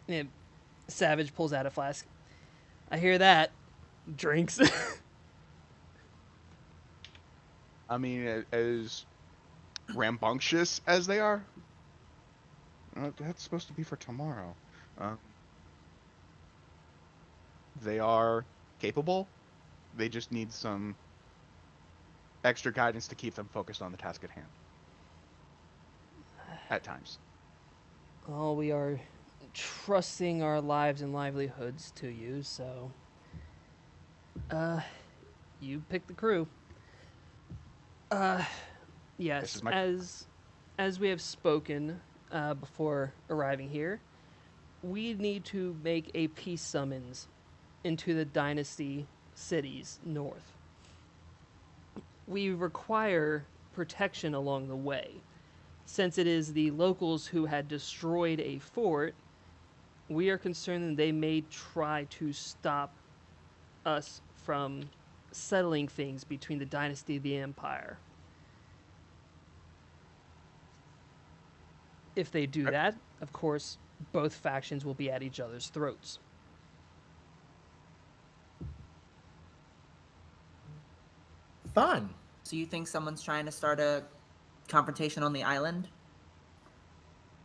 And Savage pulls out a flask. I hear that. Drinks. I mean, as rambunctious as they are, that's supposed to be for tomorrow. They are capable. They just need some extra guidance to keep them focused on the task at hand. At times. Well, we are trusting our lives and livelihoods to you, so you pick the crew. Yes, is my- as we have spoken before arriving here, we need to make a peace summons into the dynasty cities north. We require protection along the way. Since it is the locals who had destroyed a fort, we are concerned that they may try to stop us from settling things between the dynasty and the empire. If they do that, of course, both factions will be at each other's throats. Fun. So you think someone's trying to start a confrontation on the island?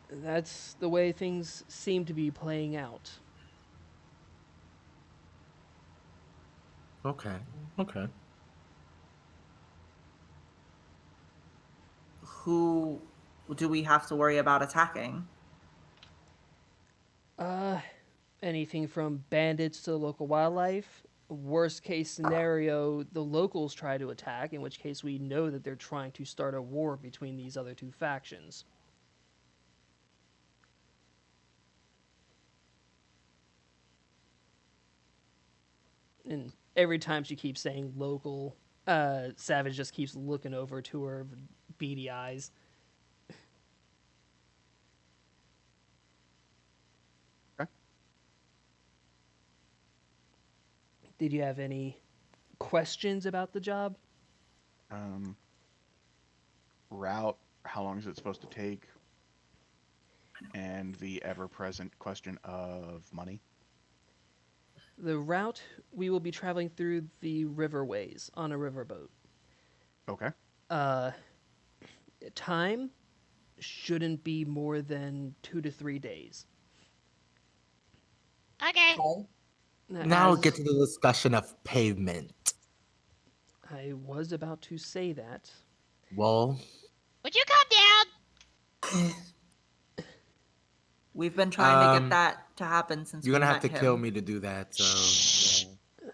That's the way things seem to be playing out. Okay. Okay. Who do we have to worry about attacking? Anything from bandits to local wildlife. Worst case scenario, the locals try to attack, in which case we know that they're trying to start a war between these other two factions. And every time she keeps saying local, Savage just keeps looking over to her with beady eyes. Okay. Did you have any questions about the job? Route, how long is it supposed to take? And the ever-present question of money. The route, we will be traveling through the riverways on a riverboat. Okay. Time shouldn't be more than 2 to 3 days. Okay. Now we As get to the discussion of pavement. I was about to say that. Well, Would you calm down? We've been trying to Um, get that to happen since you're gonna we have to met kill him. me to do that. So yeah.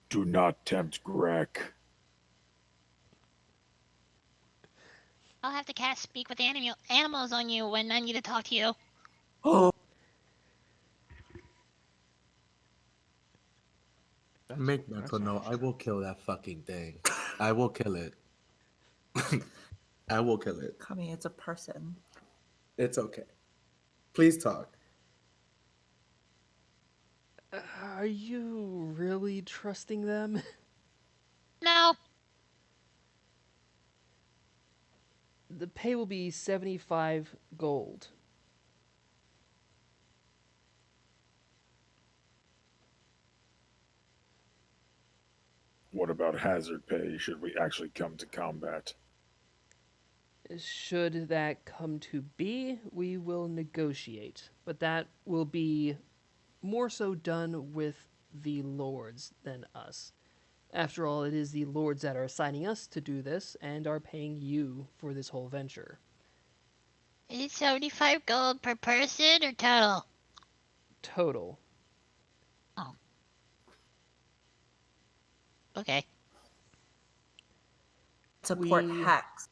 Do not tempt Greg. I'll have to cast speak with animals on you when I need to talk to you. Oh, That's- make that's mental note. I will kill that fucking thing. I will kill it. I will kill it. Kami, it's a person. It's okay. Please talk. Are you really trusting them? No. The pay will be 75 gold. What about hazard pay should we actually come to combat? Should that come to be, we will negotiate. But that will be more so done with the lords than us. After all, it is the lords that are assigning us to do this and are paying you for this whole venture. Is it 75 gold per person or total? Total. Oh. Okay. Support We- hacks.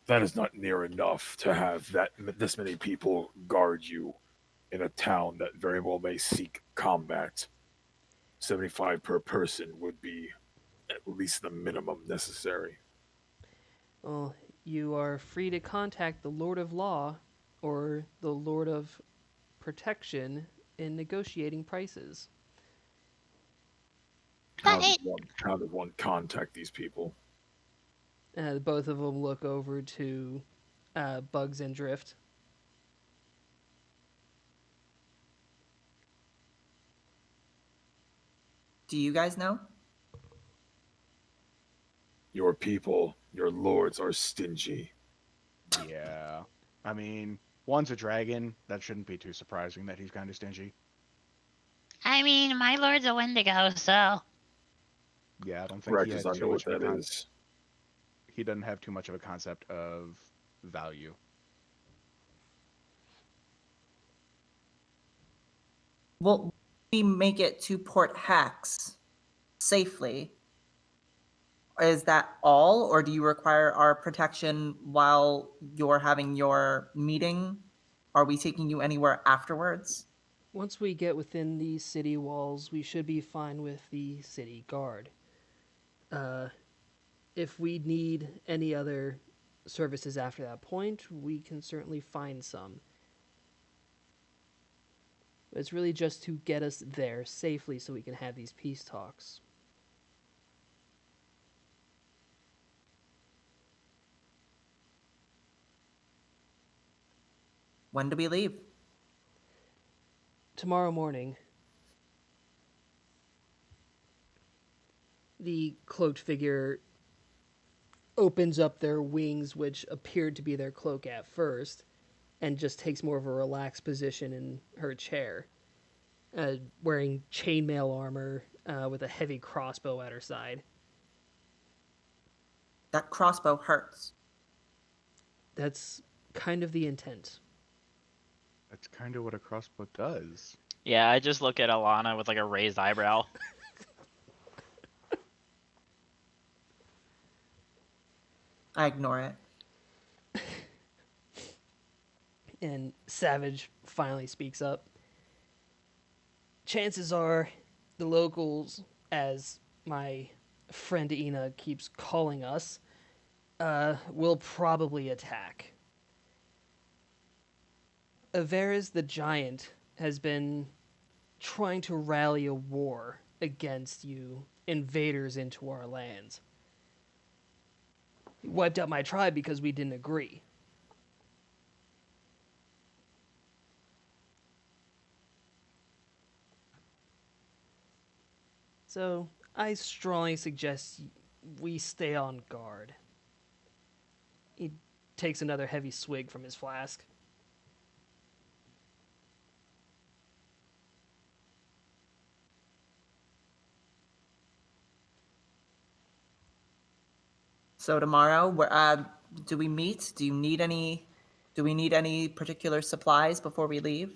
That is not near enough to have this many people guard you in a town that very well may seek combat. 75 per person would be at least the minimum necessary. Well, you are free to contact the Lord of Law or the Lord of Protection in negotiating prices. How But does one contact these people? Both of them look over to Bugs and Drift. Do you guys know? Your people, your lords are stingy. Yeah. I mean, one's a dragon. That shouldn't be too surprising that he's kind of stingy. I mean, my lord's a Wendigo, so. Yeah, I don't think Greg he does has not too know much what of a that is. He doesn't have too much of a concept of value. Will we make it to Port Hacks safely? Is that all, or do you require our protection while you're having your meeting? Are we taking you anywhere afterwards? Once we get within the city walls, we should be fine with the city guard. If we need any other services after that point, we can certainly find some. But it's really just to get us there safely so we can have these peace talks. When do we leave? Tomorrow morning, the cloaked figure opens up their wings, which appeared to be their cloak at first, and just takes more of a relaxed position in her chair, wearing chainmail armor with a heavy crossbow at her side. That crossbow hurts. That's kind of the intent. That's kind of what a crossbow does. Yeah, I just look at Alana with like a raised eyebrow. I ignore it. And Savage finally speaks up. Chances are the locals, as my friend Ina keeps calling us, will probably attack. Averis the Giant has been trying to rally a war against you invaders into our lands. He wiped out my tribe because we didn't agree. So, I strongly suggest we stay on guard. He takes another heavy swig from his flask. So tomorrow, do we meet? Do you need any? Do we need any particular supplies before we leave?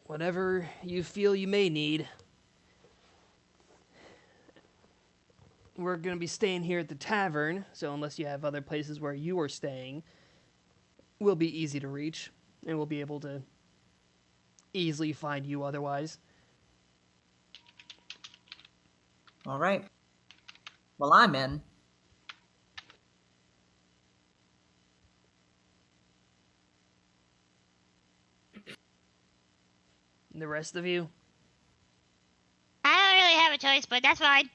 Whatever you feel you may need. We're going to be staying here at the tavern, so unless you have other places where you are staying, we'll be easy to reach, and we'll be able to easily find you otherwise. All right. Well, I'm in. And the rest of you? I don't really have a choice, but that's fine.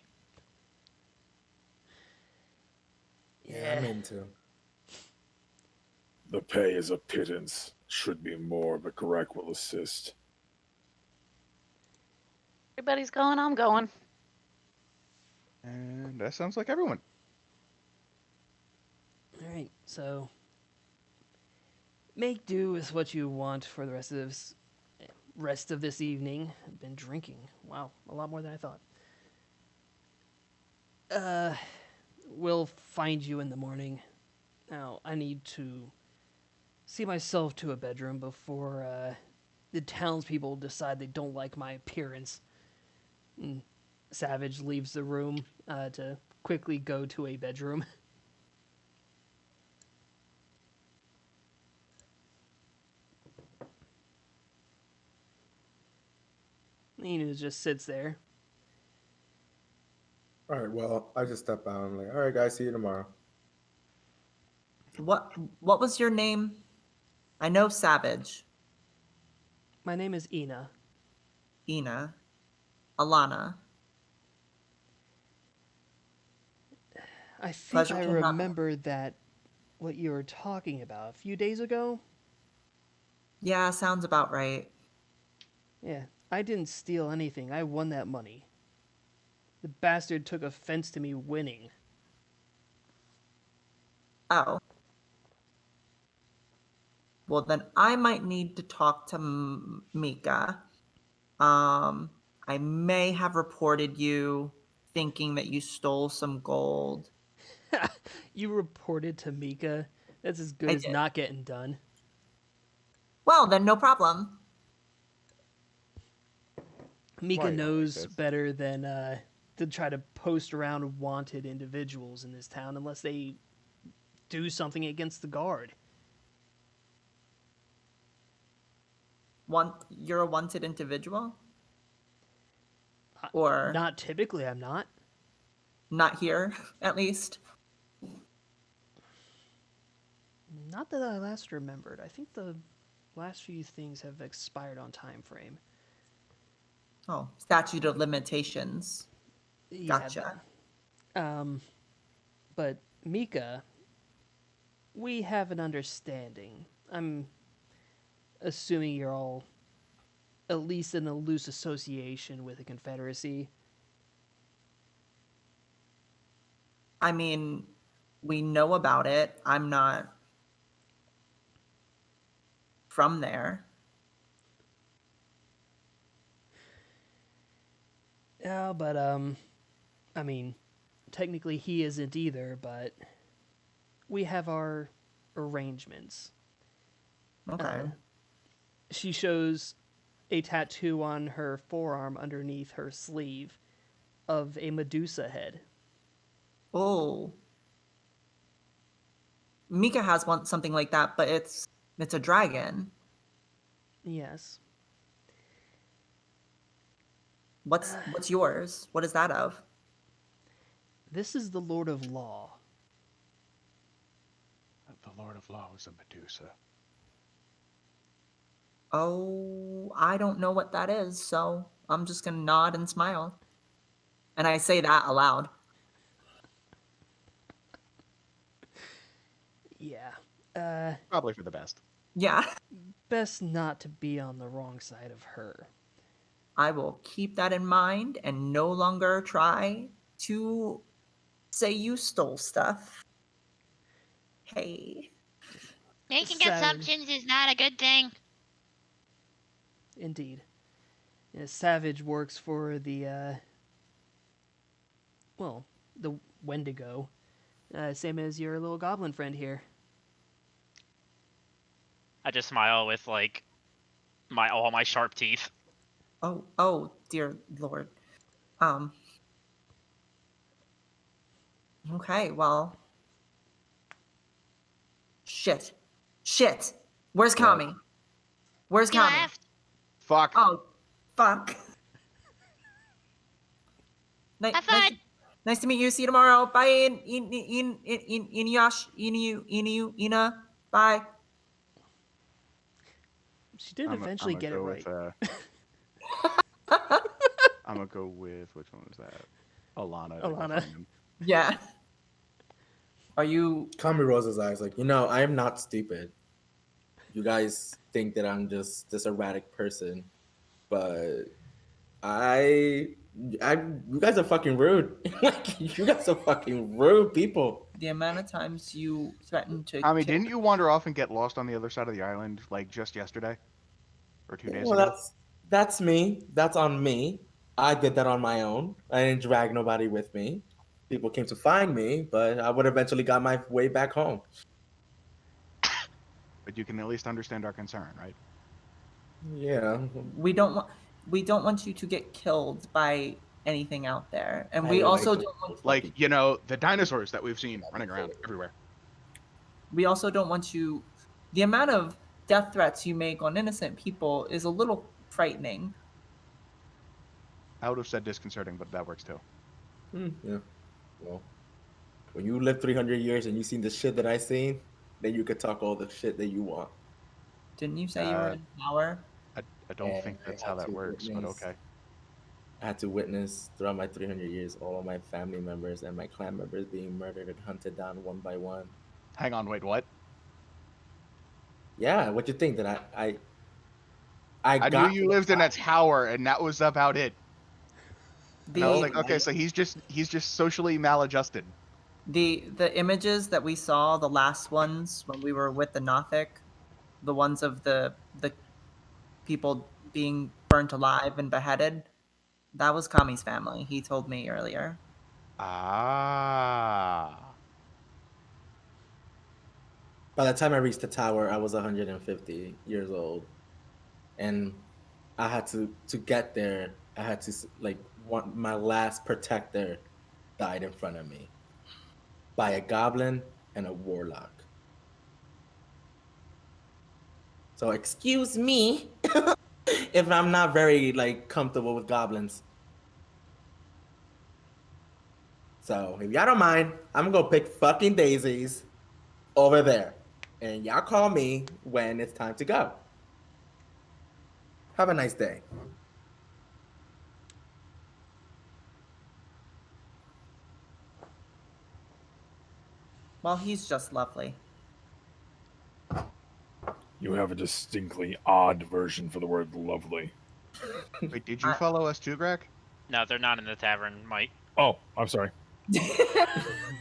Yeah, I'm into. The pay is a pittance. Should be more, but Greg will assist. Everybody's going, I'm going. And that sounds like everyone. All right, so make do with what you want for the rest of this evening. I've been drinking. Wow, a lot more than I thought. We'll find you in the morning. Now, I need to see myself to a bedroom before the townspeople decide they don't like my appearance. And Savage leaves the room to quickly go to a bedroom. Nina just sits there. All right, well, I just step out. I'm like, all right, guys, see you tomorrow. What was your name? I know Savage. My name is Ina. Ina. Alana. I think Pleasure I to not- remember that what you were talking about a few days ago. Yeah, sounds about right. Yeah, I didn't steal anything. I won that money. The bastard took offense to me winning. Oh. Well, then I might need to talk to Mika. I may have reported you thinking that you stole some gold. You reported to Mika. That's as good I as did. not getting done. Well, then no problem. Mika Why are you like knows this? better than to try to post around wanted individuals in this town unless they do something against the guard. You're a wanted individual? Or Not typically, I'm not. not here, at least? Not that I last remembered. I think the last few things have expired on time frame. Oh, statute of limitations. Yeah, Gotcha. but Mika, we have an understanding. I'm assuming you're all at least in a loose association with the Confederacy. I mean, we know about it. I'm not from there. Yeah, but I mean, technically he isn't either, but we have our arrangements. Okay. She shows a tattoo on her forearm underneath her sleeve of a Medusa head. Oh. Mika has something like that, but it's a dragon. Yes. What's yours? What is that of? This is the Lord of Law. The Lord of Law is a Medusa. Oh, I don't know what that is, so I'm just gonna nod and smile. And I say that aloud. Yeah. Probably for the best. Yeah. Best not to be on the wrong side of her. I will keep that in mind and no longer try to say you stole stuff. Hey. Making Savage. assumptions is not a good thing. Indeed. Yeah, Savage works for the Wendigo. Same as your little goblin friend here. I just smile with like all my sharp teeth. Oh, dear Lord. Okay, well. Shit. Where's Kami? Where's He Kami? left. Fuck. Oh, fuck. Have fun. Nice to meet you. See you tomorrow. Bye, Ina. Bye. She did I'm eventually gonna get it go right. I'm gonna go with which one was that? Alana. Alana. Yeah. Are you? Kami rolls his eyes like, I am not stupid. You guys think that I'm just this erratic person, but I, you guys are fucking rude. Like, you guys are fucking rude people. The amount of times you threatened to Tommy, kill didn't you wander off and get lost on the other side of the island like just yesterday or 2 days Well, ago? that's me. That's on me. I did that on my own. I didn't drag nobody with me. People came to find me, but I would eventually got my way back home. But you can at least understand our concern, right? Yeah, we don't want you to get killed by anything out there, and I we would also like to- don't want Like, you know, the dinosaurs that we've seen running around everywhere. we also don't want you. The amount of death threats you make on innocent people is a little frightening. I would have said disconcerting, but that works too. Yeah. Well, when you live 300 years and you seen the shit that I seen, then you could talk all the shit that you want. Didn't you say you were in power? I don't And think I that's how had that to works, but witness. okay. I had to witness throughout my 300 years all of my family members and my clan members being murdered and hunted down one by one. Hang on, wait, what? Yeah, what you think that I I knew got you lived in a tower, and that was about it. And I was The like, okay, so he's just socially maladjusted. the images that we saw, the last ones when we were with the Nothic, the ones of the people being burnt alive and beheaded, that was Kami's family. He told me earlier. Ah. By the time I reached the tower, I was 150 years old, and I had to get there. I had to like my last protector died in front of me by a goblin and a warlock. So excuse me if I'm not very like comfortable with goblins. So if y'all don't mind, I'm gonna go pick fucking daisies over there, and y'all call me when it's time to go. Have a nice day. Well, he's just lovely. You have a distinctly odd version for the word lovely. Wait, did you I- follow us too, Greg? No, they're not in the tavern, Mike. Oh, I'm sorry.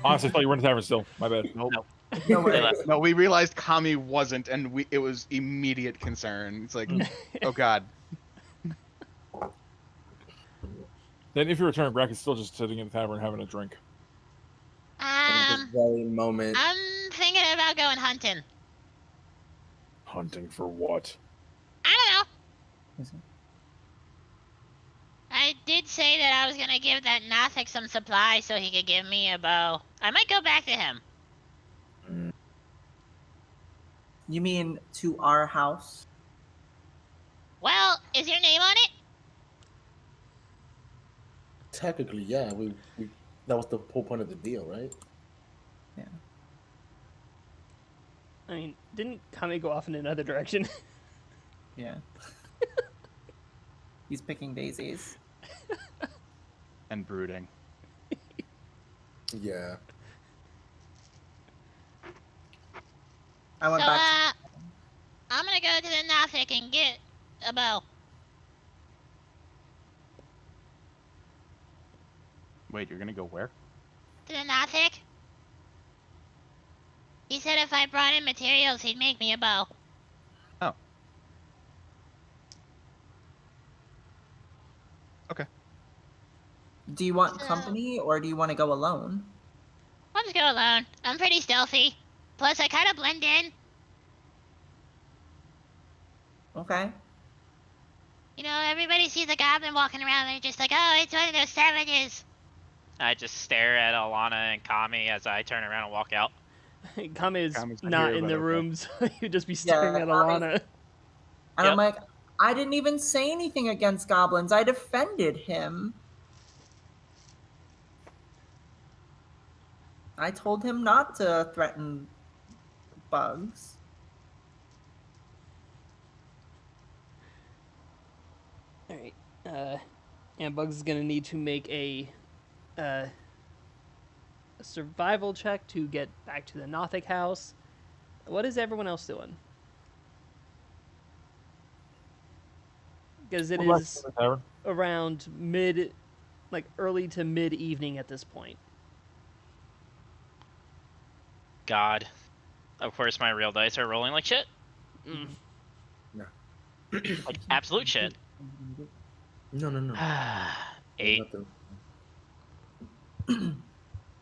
Honestly, I thought you were in the tavern still. My bad. Nope. No. No They worries. left. No, we realized Kami wasn't, and it was immediate concern. It's like, oh god. Then if you return, Brack is still just sitting in the tavern having a drink. And at this very moment, I'm thinking about going hunting. Hunting for what? I don't know. I did say that I was gonna give that Nothic some supplies so he could give me a bow. I might go back to him. You mean to our house? Well, is your name on it? technically, yeah, we that was the whole point of the deal, right? I mean, didn't Kami go off in another direction? Yeah. He's picking daisies. And brooding. Yeah. I went So, back. I'm gonna go to the Nothic and get a bow. Wait, you're gonna go where? To the Nothic? He said if I brought in materials, he'd make me a bow. Oh. Okay. Do you want So- company or do you want to go alone? I'll just go alone. I'm pretty stealthy. Plus, I kind of blend in. Okay. You know, everybody sees a goblin walking around, they're just like, oh, it's one of those savages. I just stare at Alana and Kami as I turn around and walk out. Kami is Kami's not not here, in but the okay. room, so you'd just be staring Yeah, at Kami's- Alana. And Yep. I'm like, I didn't even say anything against goblins. I defended him. I told him not to threaten bugs. All right. And Bugs is gonna need to make a survival check to get back to the Nothic house. What is everyone else doing? because it We're back is to the tavern. around early to mid evening at this point. God. Of course, my real dice are rolling like shit. Mm. Like absolute shit. No. There's 8. nothing.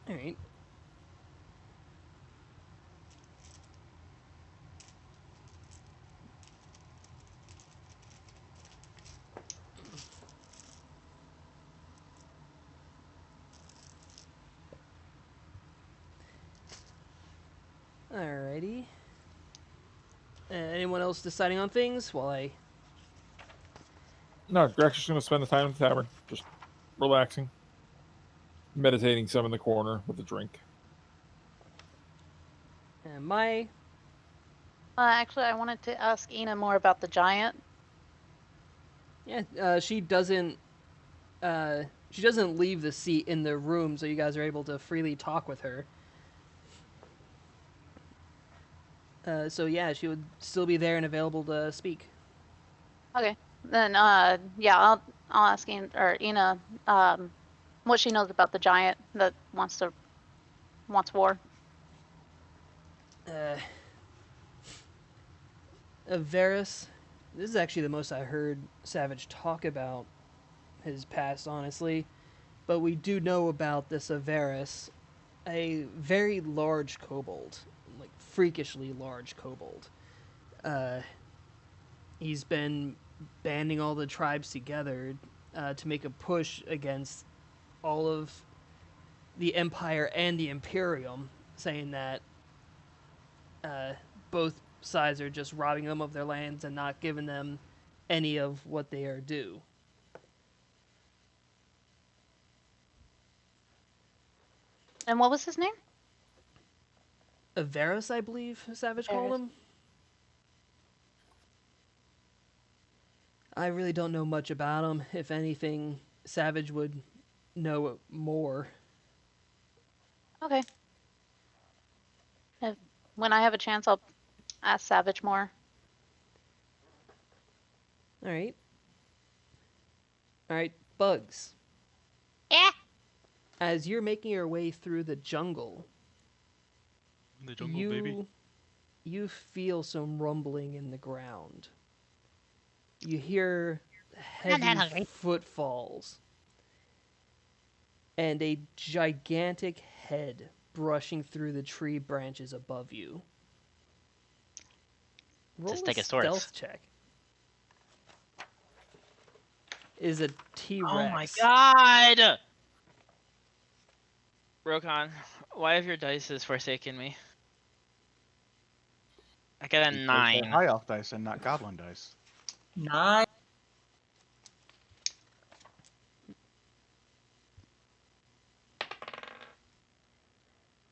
All right. Alrighty. Anyone else deciding on things while I... No, Greg's just going to spend the time in the tavern, just relaxing, meditating some in the corner with a drink. my... Actually, I wanted to ask Ina more about the giant. Yeah, she doesn't leave the seat in the room, so you guys are able to freely talk with her. So yeah, she would still be there and available to speak. Okay. Then, yeah, I'll ask Ina, what she knows about the giant that wants war. Varys, this is actually the most I heard Savage talk about his past, honestly. But we do know about this Varys, a very large kobold, like freakishly large kobold. He's been banding all the tribes together to make a push against all of the Empire and the Imperium, saying that both sides are just robbing them of their lands and not giving them any of what they are due. And what was his name? Varys, I believe Savage called him. I really don't know much about him. If anything, Savage would know more. Okay. When I have a chance, I'll ask Savage more. All right. All right, Bugs. Yeah. As you're making your way through the jungle, you feel some rumbling in the ground. You hear I'm not heavy hungry. footfalls and a gigantic head brushing through the tree branches above you. Roll Just a take a sword. stealth check. Is a T-Rex. Oh my god! Rokon, why have your dice forsaken me? I got a Because 9. they're high elf dice and not goblin dice. 9.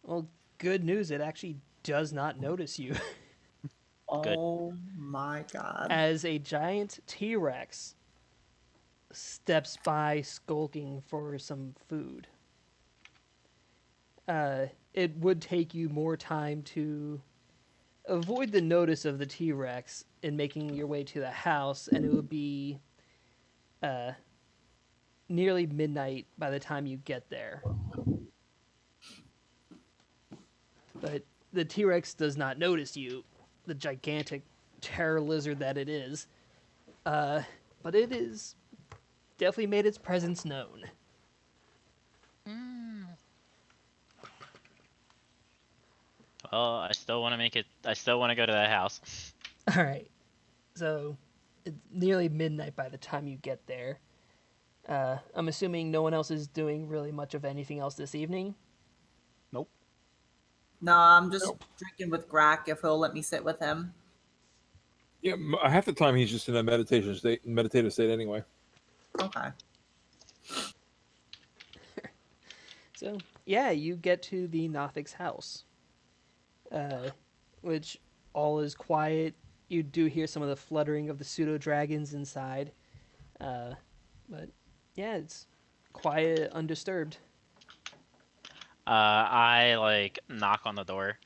Well, good news. It actually does not notice you. Oh my god. As a giant T-Rex steps by skulking for some food. It would take you more time to avoid the notice of the T-Rex in making your way to the house, and it would be nearly midnight by the time you get there. But the T-Rex does not notice you, the gigantic terror lizard that it is. But it is definitely made its presence known. Well, I still want to make it. I still want to go to that house. All right, so it's nearly midnight by the time you get there. I'm assuming no one else is doing really much of anything else this evening. Nope. No, I'm just drinking with Grak if he'll let me sit with him. Yeah, half the time he's just in a meditative state anyway. Okay. So yeah, you get to the Nothic's house, which all is quiet. You do hear some of the fluttering of the pseudo dragons inside, but yeah, it's quiet, undisturbed. I knock on the door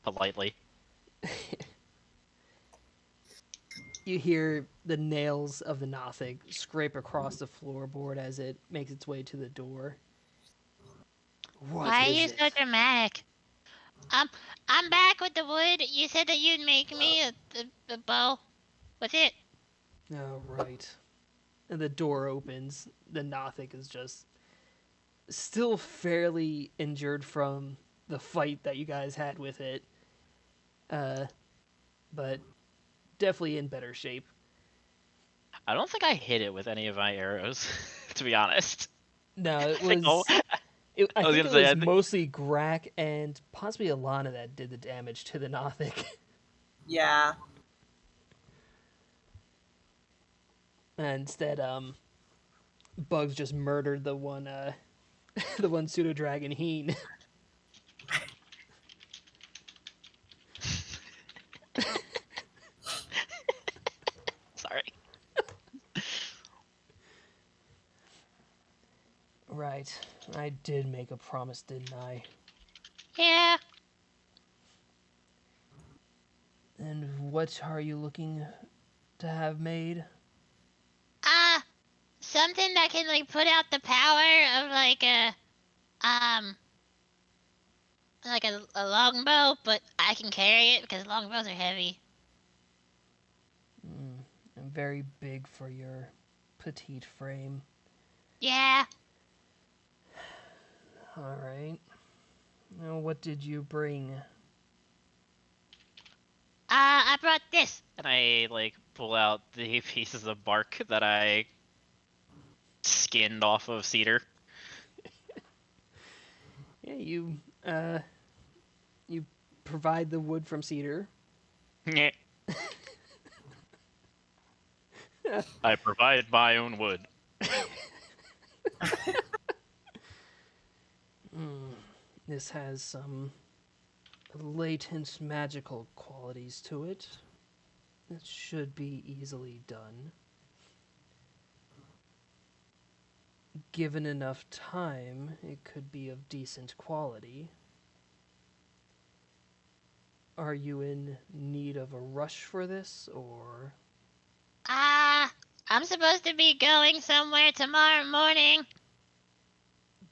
politely. You hear the nails of the Nothic scrape across the floorboard as it makes its way to the door. What Why are is you so it? dramatic? Um, I'm back with the wood. You said that you'd make me a bow. What's it? Oh, right. And the door opens. The Nothic is just still fairly injured from the fight that you guys had with it. But definitely in better shape. I don't think I hit it with any of my arrows, to be honest. No, it I think all- was. I I was think gonna it say, was I think- mostly Grak and possibly Alana that did the damage to the Nothic. Yeah. And instead, Bugs just murdered the one, the one pseudo dragon Heen. Sorry. Right, I did make a promise, didn't I? Yeah. And what are you looking to have made? Something that can like put out the power of um like a longbow, but I can carry it because longbows are heavy. And very big for your petite frame. Yeah. All right. Now, what did you bring? I brought this. And I like pull out the pieces of bark that I skinned off of cedar. Yeah, you provide the wood from cedar. Nyeh. I provide my own wood. This has some latent magical qualities to it. It should be easily done. Given enough time, it could be of decent quality. Are you in need of a rush for this, or I'm supposed to be going somewhere tomorrow morning.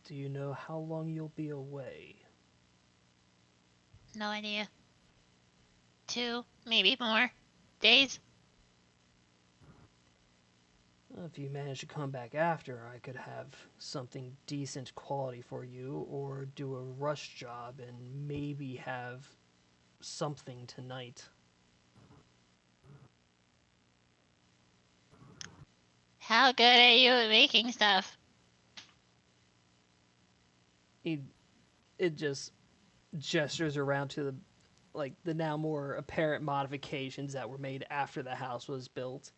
do you know how long you'll be away? No idea. 2, maybe more days. If you manage to come back after, I could have something decent quality for you, or do a rush job and maybe have something tonight. How good are you at making stuff? It just gestures around to the now more apparent modifications that were made after the house was built.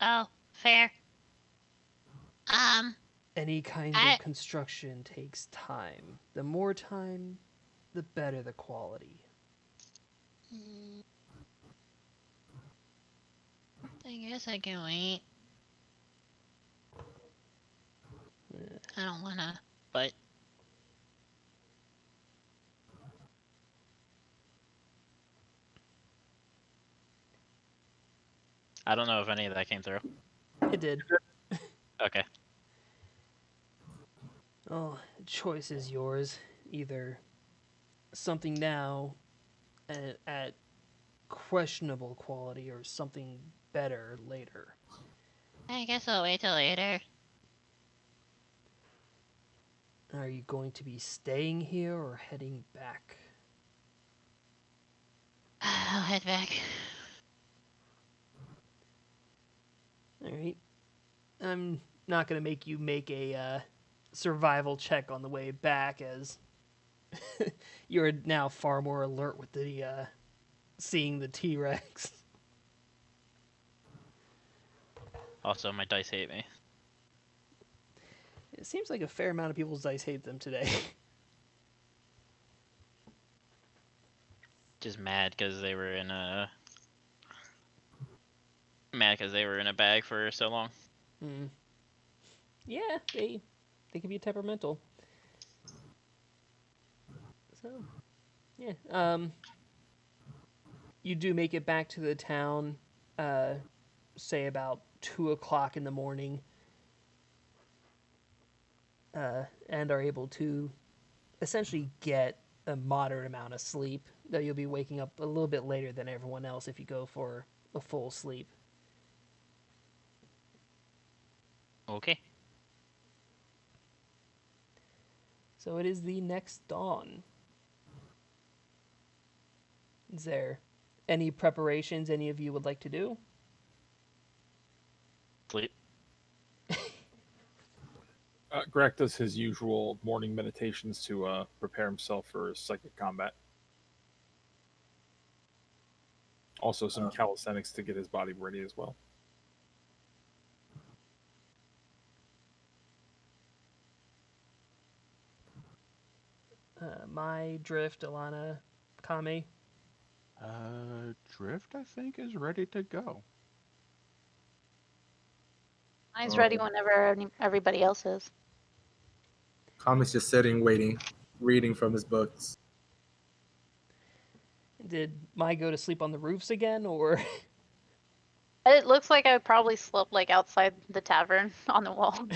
Oh, fair. Any kind of construction takes time. The more time, the better the quality. I guess I can wait. I don't wanna, but I don't know if any of that came through. It did. Okay. Oh, choice is yours. Either something now at questionable quality or something better later. I guess I'll wait till later. Are you going to be staying here or heading back? I'll head back. Alright. I'm not going to make you make a survival check on the way back, as you're now far more alert with the seeing the T-Rex. Also, my dice hate me. It seems like a fair amount of people's dice hate them today. Just mad because they were in a bag for so long. Yeah, they can be temperamental. So, yeah. You do make it back to the town. say about 2 o'clock in the morning, and are able to essentially get a moderate amount of sleep, though you'll be waking up a little bit later than everyone else if you go for a full sleep. Okay. So it is the next dawn. Is there any preparations any of you would like to do? Sleep. Greg does his usual morning meditations to prepare himself for psychic combat. Also, some calisthenics to get his body ready as well. My Drift, Alana, Kame. Drift, I think, is ready to go. Mine's ready whenever everybody else is. Kami's just sitting, waiting, reading from his books. Did Mai go to sleep on the roofs again, or? It looks like I probably slept like outside the tavern on the wall.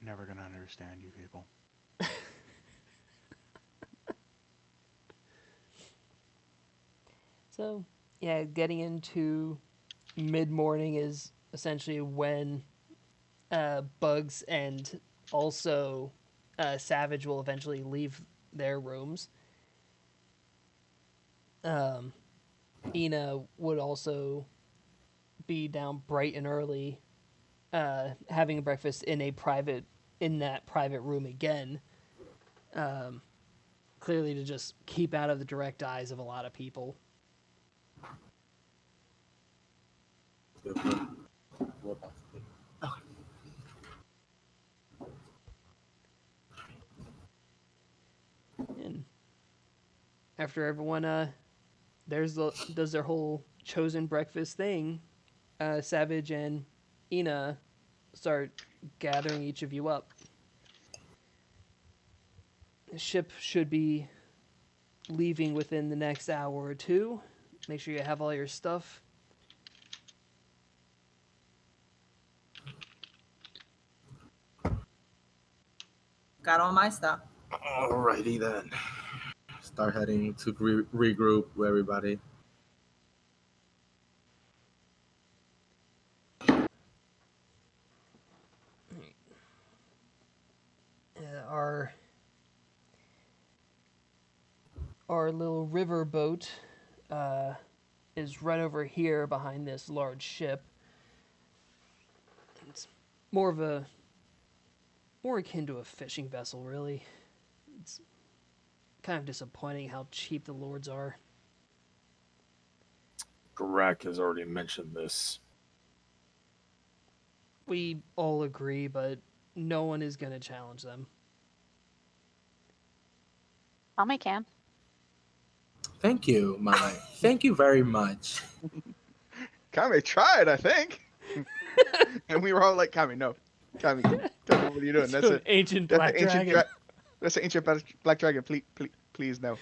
Never gonna understand you people. So, yeah, getting into mid-morning is essentially when Bugs and also Savage will eventually leave their rooms. Ina would also be down bright and early, having breakfast in that private room again. Clearly to just keep out of the direct eyes of a lot of people. And after everyone does their whole chosen breakfast thing, Savage and Ina start gathering each of you up. The ship should be leaving within the next hour or two. Make sure you have all your stuff. Got all my stuff. Alrighty then. Start heading to regroup with everybody. Our little river boat is right over here behind this large ship. It's more akin to a fishing vessel, really. It's kind of disappointing how cheap the lords are. Garak has already mentioned this. We all agree, but no one is going to challenge them. Kame can. Thank you, Mai. Thank you very much. Kami tried, I think. And we were all like, Kami, no. Kami, what are you doing? That's an an ancient black dragon. That's an ancient black dragon. Please, no.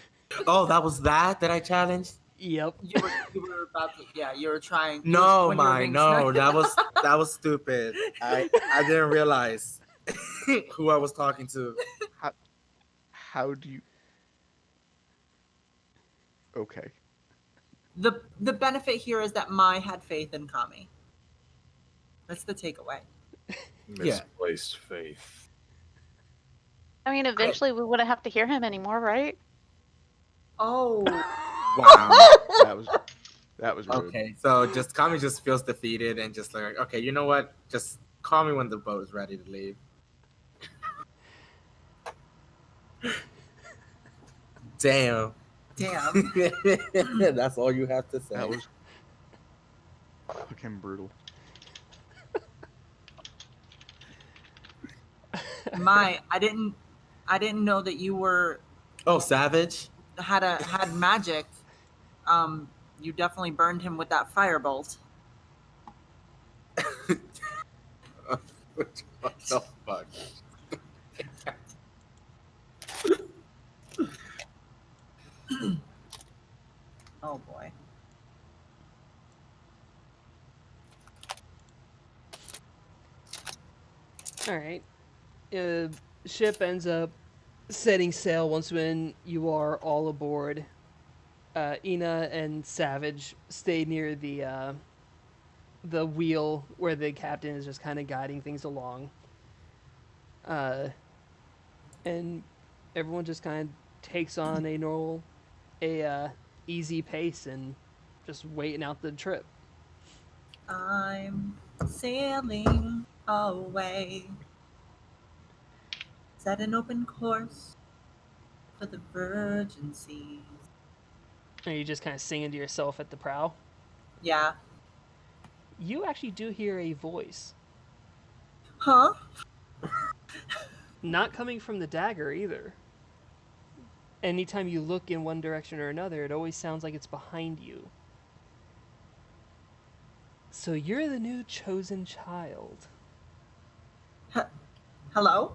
Oh, that was that I challenged? Yep. You were about to, yeah, you were trying. No, when you were Mai, being no, snarky. that was stupid. I didn't realize who I was talking to. How do you? Okay. The benefit here is that Mai had faith in Kami. That's the takeaway. Misplaced faith. I mean, eventually we wouldn't have to hear him anymore, right? Oh. Wow. That was rude. Okay, so Kami just feels defeated and just like, okay, you know what? Just call me when the boat is ready to leave. Damn. That's all you have to say. That was fucking brutal. Mai, I didn't know that you were Oh, Savage? had magic. You definitely burned him with that firebolt. What the fuck? Oh boy. All right. Uh, Ship ends up setting sail once when you are all aboard. Ina and Savage stay near the wheel where the captain is just kind of guiding things along. Uh, and everyone just kind of takes on a easy pace and just waiting out the trip. I'm sailing away. Set an open course for the virgin seas. And you just kind of singing to yourself at the prow. Yeah. You actually do hear a voice, Huh? not coming from the dagger either. Anytime you look in one direction or another, it always sounds like it's behind you. So you're the new chosen child. Hello?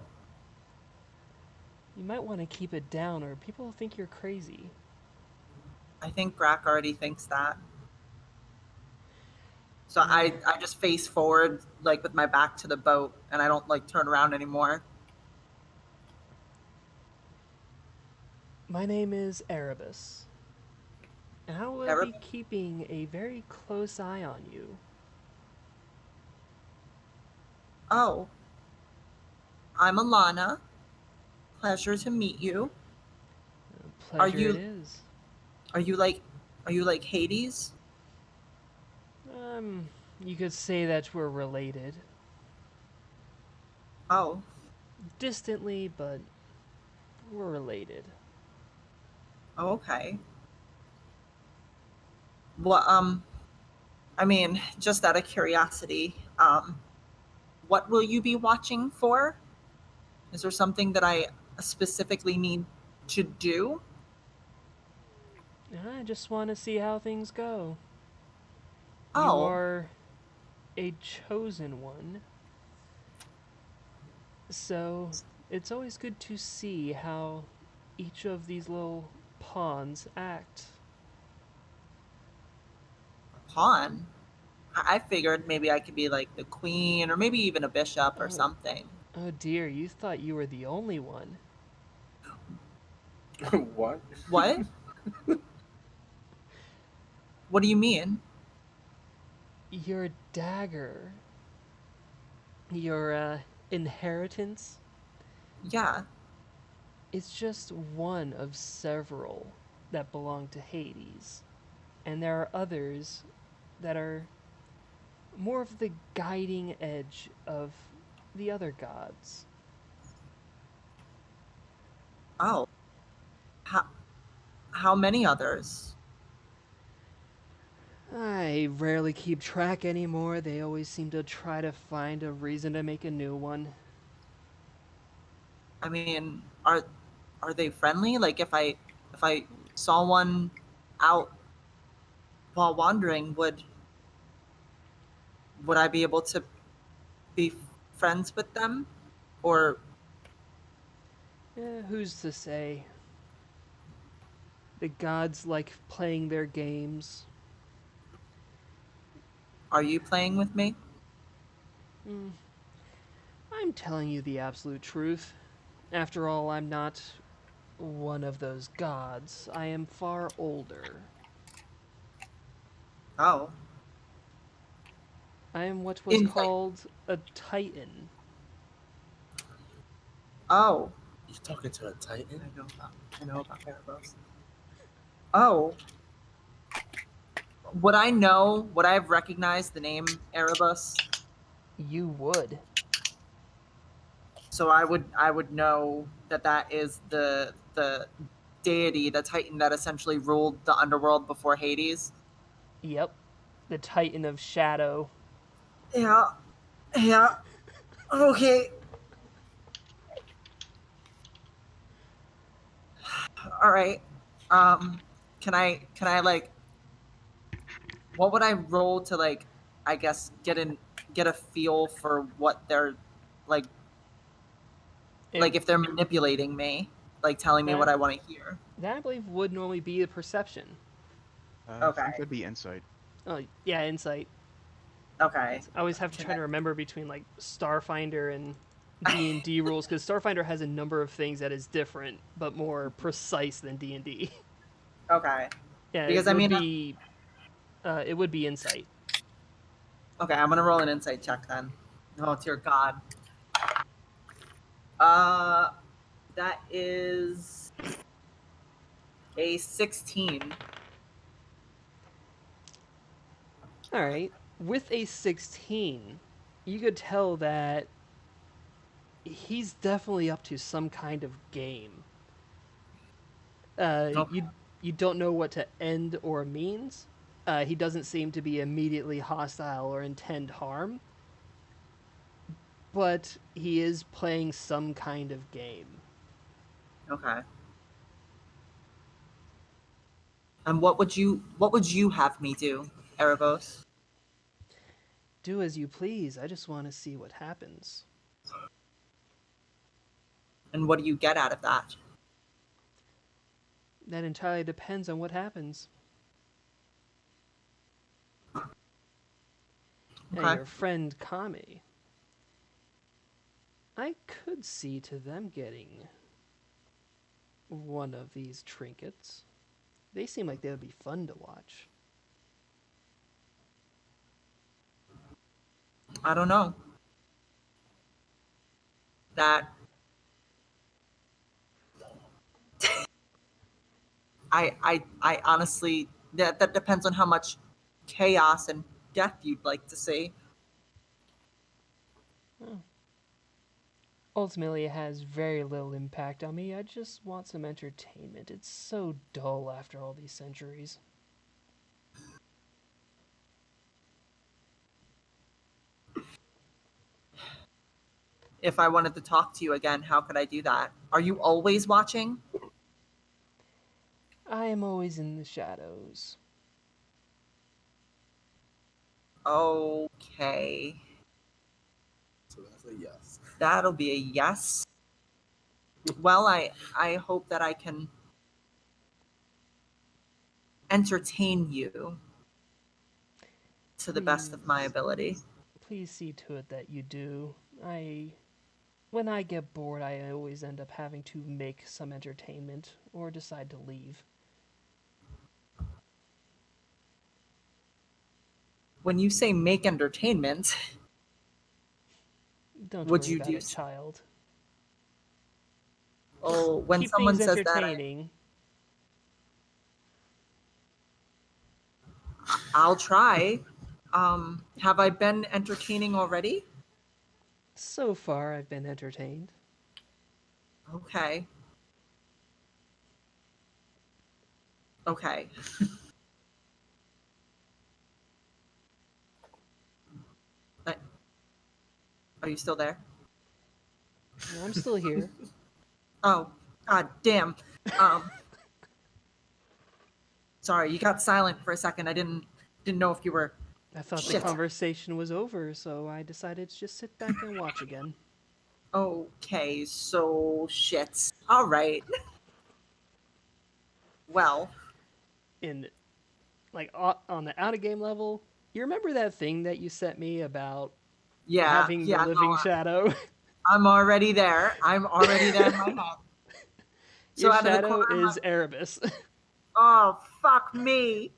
You might want to keep it down or people will think you're crazy. I think Brack already thinks that. So I just face forward, like with my back to the boat, and I don't like turn around anymore. My name is Erebus, and I will be keeping a very close eye on you. Oh. I'm Alana. Pleasure to meet you. Pleasure it is. Are you like Hades? You could say that we're related. Oh. Distantly, but we're related. Oh, okay. Well, I mean, just out of curiosity, what will you be watching for? Is there something that I specifically need to do? I just want to see how things go. You Oh. are a chosen one. So it's always good to see how each of these little pawns act. Pawn? I figured maybe I could be like the queen or maybe even a bishop or something. Oh dear, you thought you were the only one. What? What? What do you mean? Your dagger. Your inheritance. Yeah. It's just one of several that belong to Hades. And there are others that are more of the guiding edge of the other gods. Oh. How many others? I rarely keep track anymore. They always seem to try to find a reason to make a new one. I mean, are they friendly? Like if I saw one out while wandering, would I be able to be friends with them? Or Who's to say? The gods like playing their games. are you playing with me? I'm telling you the absolute truth. After all, I'm not one of those gods. I am far older. Oh. I am what was called a titan. Oh. You're talking to a titan? I know about Erebus. Oh. Would I have recognized the name Erebus? You would. So I would know that is the deity, the titan that essentially ruled the underworld before Hades. Yep. The titan of shadow. Yeah. Yeah. Okay. All right. Can I like what would I roll to like I guess get a feel for what they're like if they're manipulating me, like telling me what I want to hear. That I believe would normally be a perception. I Okay. think that'd be insight. Oh yeah, insight. Okay. I always have to Can try I- to remember between like Starfinder and D&D rules because Starfinder has a number of things that is different but more precise than D&D. Okay. Yeah, Because I mean, it would be insight. okay, I'm gonna roll an insight check then. Oh dear God. That is a 16. All right, with a 16, you could tell that he's definitely up to some kind of game. Okay. You don't know what to end or means. He doesn't seem to be immediately hostile or intend harm, but he is playing some kind of game. Okay. And what would you have me do, Erebos? Do as you please. I just want to see what happens. And what do you get out of that? That entirely depends on what happens. And Okay. your friend Kami, I could see to them getting one of these trinkets. They seem like they would be fun to watch. I don't know. That I honestly that depends on how much chaos and death you'd like to see. Ultimately, it has very little impact on me. I just want some entertainment. It's so dull after all these centuries. If I wanted to talk to you again, how could I do that? Are you always watching? I am always in the shadows. Okay. So that's a yes. That'll be a yes. Well, I hope that I can entertain you to the best of my Please. ability. Please see to it that you do. When I get bored, I always end up having to make some entertainment or decide to leave. When you say make entertainment, Don't would worry you about do it, child. oh when Keep someone things says that entertaining. I'll try. Have I been entertaining already? So far, I've been entertained. Okay. Okay. Uh, Are you still there? I'm still here. Oh, god damn. Sorry, you got silent for a second. I didn't know if you were. I thought the Shit. conversation was over, so I decided to just sit back and watch again. Okay, so shit. All right. Well, In on the out of game level, you remember that thing that you sent me about yeah, having the yeah. living No, shadow? I'm already there. I'm already there in my head. So Your out of the shadow corner of is Erebus. oh fuck me.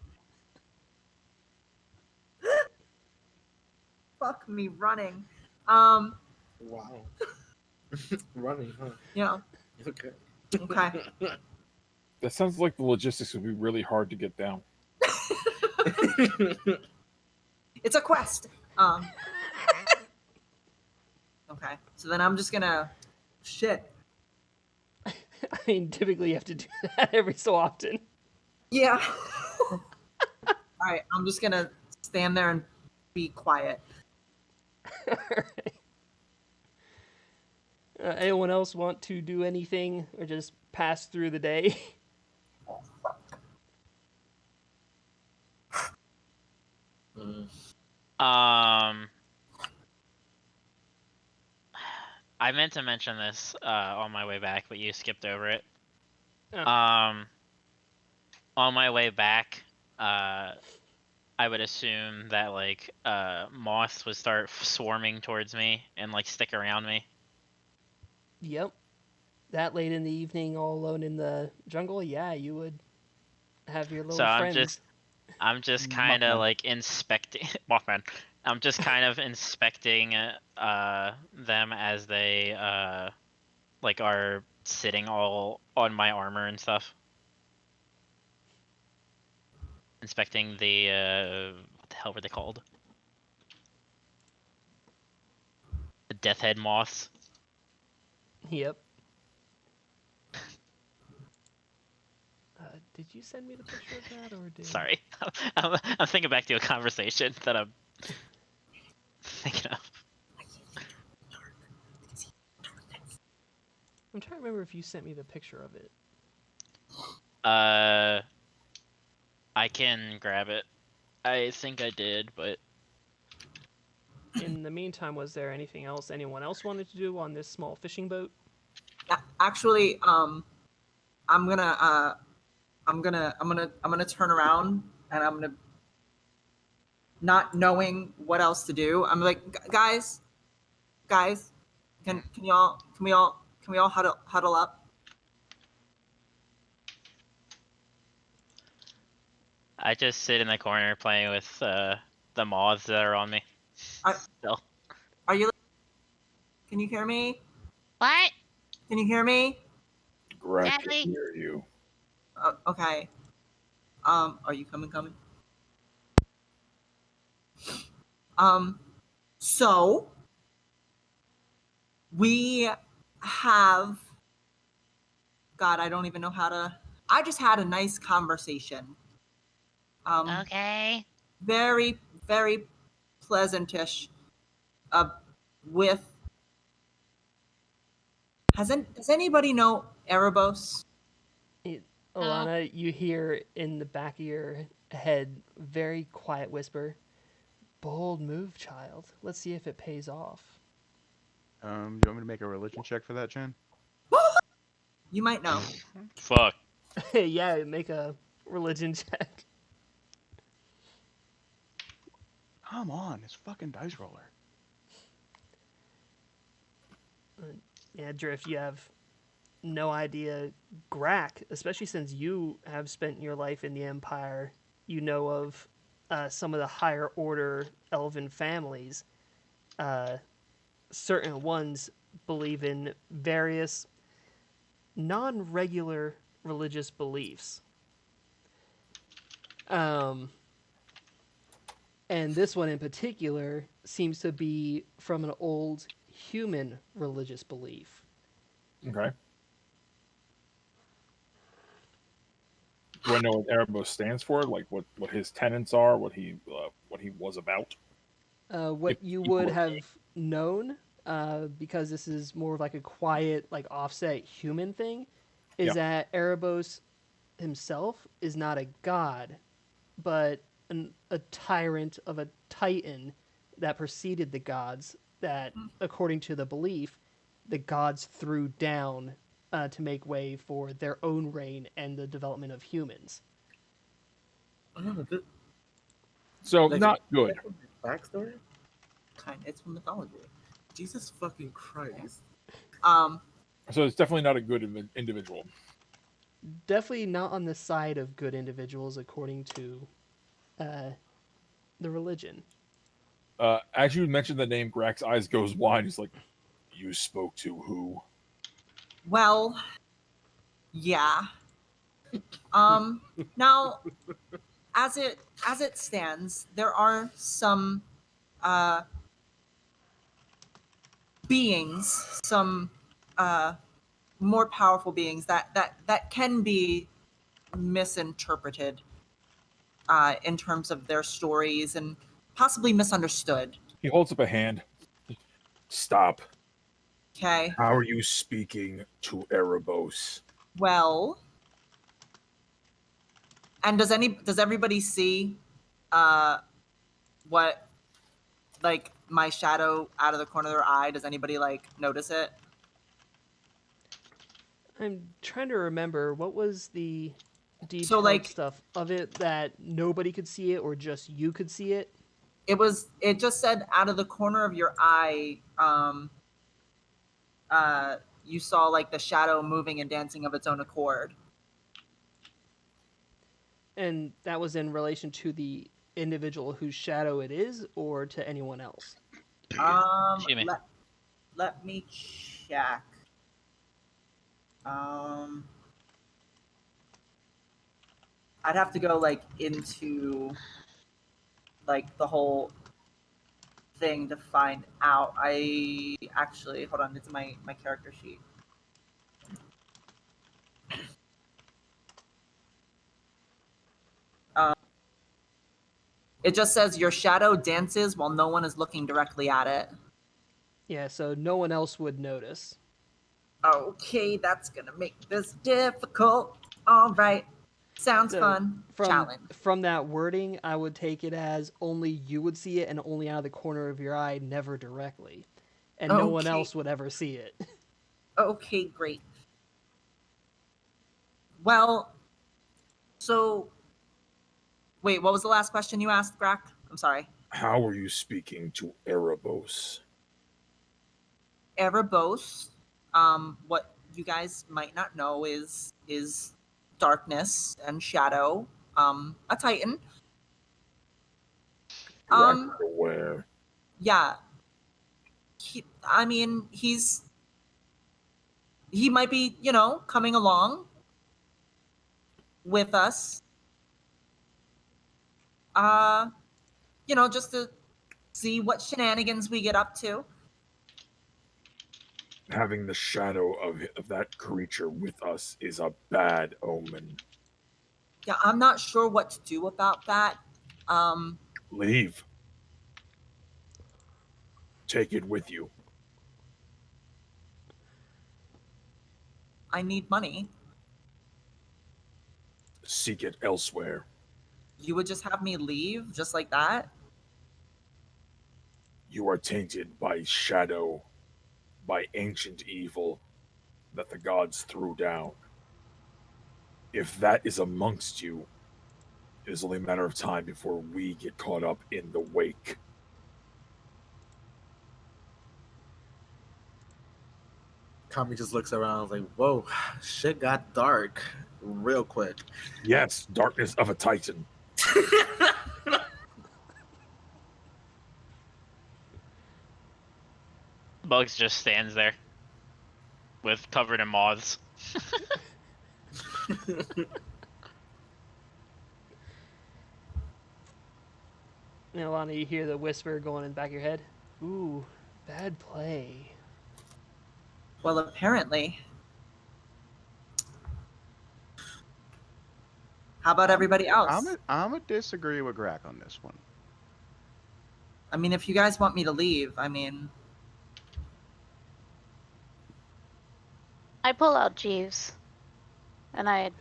Fuck me running. Wow. Running, huh? Yeah. Okay. Okay. That sounds like the logistics would be really hard to get down. It's a quest. Okay. So then I'm just gonna shit. I mean, typically you have to do that every so often. Yeah. All right. I'm just gonna stand there and be quiet. Alright. Anyone else want to do anything or just pass through the day? I meant to mention this on my way back, but you skipped over it. Oh. On my way back, I would assume that like moths would start swarming towards me and like stick around me. Yep. That late in the evening, all alone in the jungle, yeah, you would have your So little friends. I'm just kind of Mothman. like inspecting Mothman. I'm just kind of inspecting them as they like are sitting all on my armor and stuff. Inspecting the what the hell were they called? The death head moths. Yep. Did you send me the picture of that, or did? Sorry, I'm thinking back to a conversation that I'm thinking of. I'm trying to remember if you sent me the picture of it. I can grab it. I think I did, but In the meantime, was there anything else anyone else wanted to do on this small fishing boat? Actually, I'm gonna turn around and I'm gonna, not knowing what else to do. I'm like, guys, can we all huddle up? I just sit in the corner playing with the moths that are on me. I- Still. Are you? Can you hear me? What? Can you hear me? Greg Sadly. can hear you. Okay. Are you coming? So we have. God, I don't even know how to. I just had a nice conversation. Okay. Very, very pleasantish. With. Does anybody know Erebos? Alana, you hear in the back of your head, very quiet whisper, "Bold move, child. Let's see if it pays off." Do you want me to make a religion check for that, Jen? You might know. Fuck. Yeah, make a religion check. Come on, it's fucking dice roller. Yeah, Drift, you have no idea. Grack, especially since you have spent your life in the Empire, you know of some of the higher order elven families. Certain ones believe in various non-regular religious beliefs. And this one in particular seems to be from an old human religious belief. Okay. Do I know what Erebos stands for? Like what his tenets are? What he was about? What you would have known, because this is more of like a quiet, like offset human thing, is that Erebos himself is not a god, but a tyrant of a titan that preceded the gods, that, according to the belief, the gods threw down to make way for their own reign and the development of humans. So Like, not good. Backstory? It's from mythology. Jesus fucking Christ. So it's definitely not a good individual. Definitely not on the side of good individuals, according to the religion. As you mentioned the name, Grack's eyes goes wide. He's like, "You spoke to who?" Well, yeah. Now, as it stands, there are some beings, some more powerful beings that can be misinterpreted in terms of their stories and possibly misunderstood. He holds up a hand. Stop. Okay. How are you speaking to Erebos? Well, and does everybody see what, like, my shadow out of the corner of their eye? Does anybody like notice it? I'm trying to remember, what was the detailed like- stuff of it that nobody could see it or just you could see it? It just said out of the corner of your eye, you saw like the shadow moving and dancing of its own accord. And that was in relation to the individual whose shadow it is, or to anyone else? Excuse me. Let me check. I'd have to go like into like the whole thing to find out. I actually hold on, it's my character sheet. It just says your shadow dances while no one is looking directly at it. Yeah, so no one else would notice. Okay, that's gonna make this difficult. All right, sounds So, fun. Challenge. From that wording, I would take it as only you would see it and only out of the corner of your eye, never directly. And no one Okay. else would ever see it. Okay, great. Well, so wait, what was the last question you asked, Grak? I'm sorry. How are you speaking to Erebos? Erebos, what you guys might not know is darkness and shadow, a titan. Where? Yeah. He might be, coming along with us. Just to see what shenanigans we get up to. Having the shadow of that creature with us is a bad omen. Yeah, I'm not sure what to do about that. Leave. Take it with you. I need money. Seek it elsewhere. You would just have me leave just like that? You are tainted by shadow, by ancient evil that the gods threw down. If that is amongst you, it is only a matter of time before we get caught up in the wake. Kami just looks around like, whoa, shit got dark real quick. Yes, darkness of a titan. Bugs just stands there, with covered in moths. And Alana, you hear the whisper going in the back of your head. Ooh, bad play. Well, apparently. How about everybody else? I'm gonna disagree with Grak on this one. I mean, if you guys want me to leave, I mean, I pull out Jeeves, and I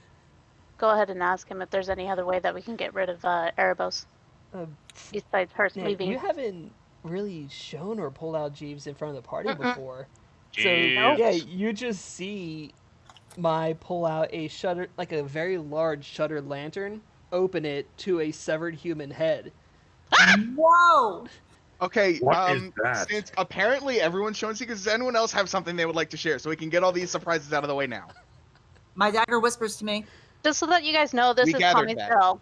go ahead and ask him if there's any other way that we can get rid of Erebos besides her Now, leaving. you haven't really shown or pulled out Jeeves in front of the party before. So, Jeeves. yeah, you just see my pull out a shutter, like a very large shuttered lantern, open it to a severed human head. whoa! Okay, What is that? since apparently everyone's showing secrets, does anyone else have something they would like to share so we can get all these surprises out of the way now? My dagger whispers to me. Just so that you guys know, this We is gathered Tommy's that. girl.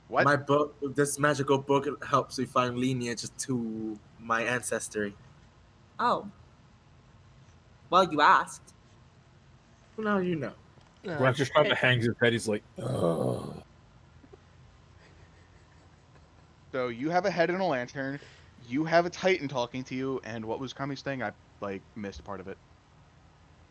What? My book, this magical book, helps me find lineage to my ancestry. Oh. Well, you asked. Well, now you know. Grant's just trying to hang his head. He's like, ugh. So you have a head in a lantern, you have a titan talking to you, and what was Kami's thing? I missed part of it.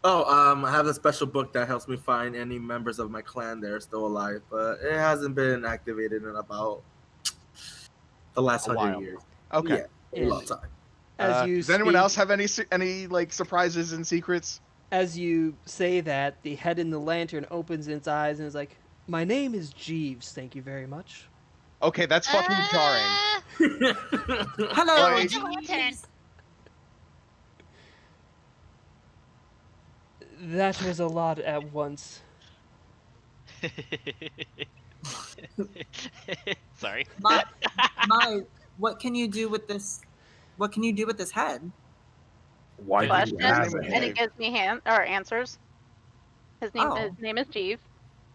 Oh, I have a special book that helps me find any members of my clan that are still alive, but it hasn't been activated in about the last A 100 while. years. Okay. Yeah, a long time. As you Does anyone speak- else have any surprises and secrets? As you say that, the head in the lantern opens its eyes and is like, "My name is Jeeves, thank you very much." Okay, that's fucking jarring. Hello, Like- The lantern. That was a lot at once. Sorry. My, what can you do with this? What can you do with this head? Why do you His Question, have name a is and he head? Jeeves. gives me answers. His name Oh. is Jeeves.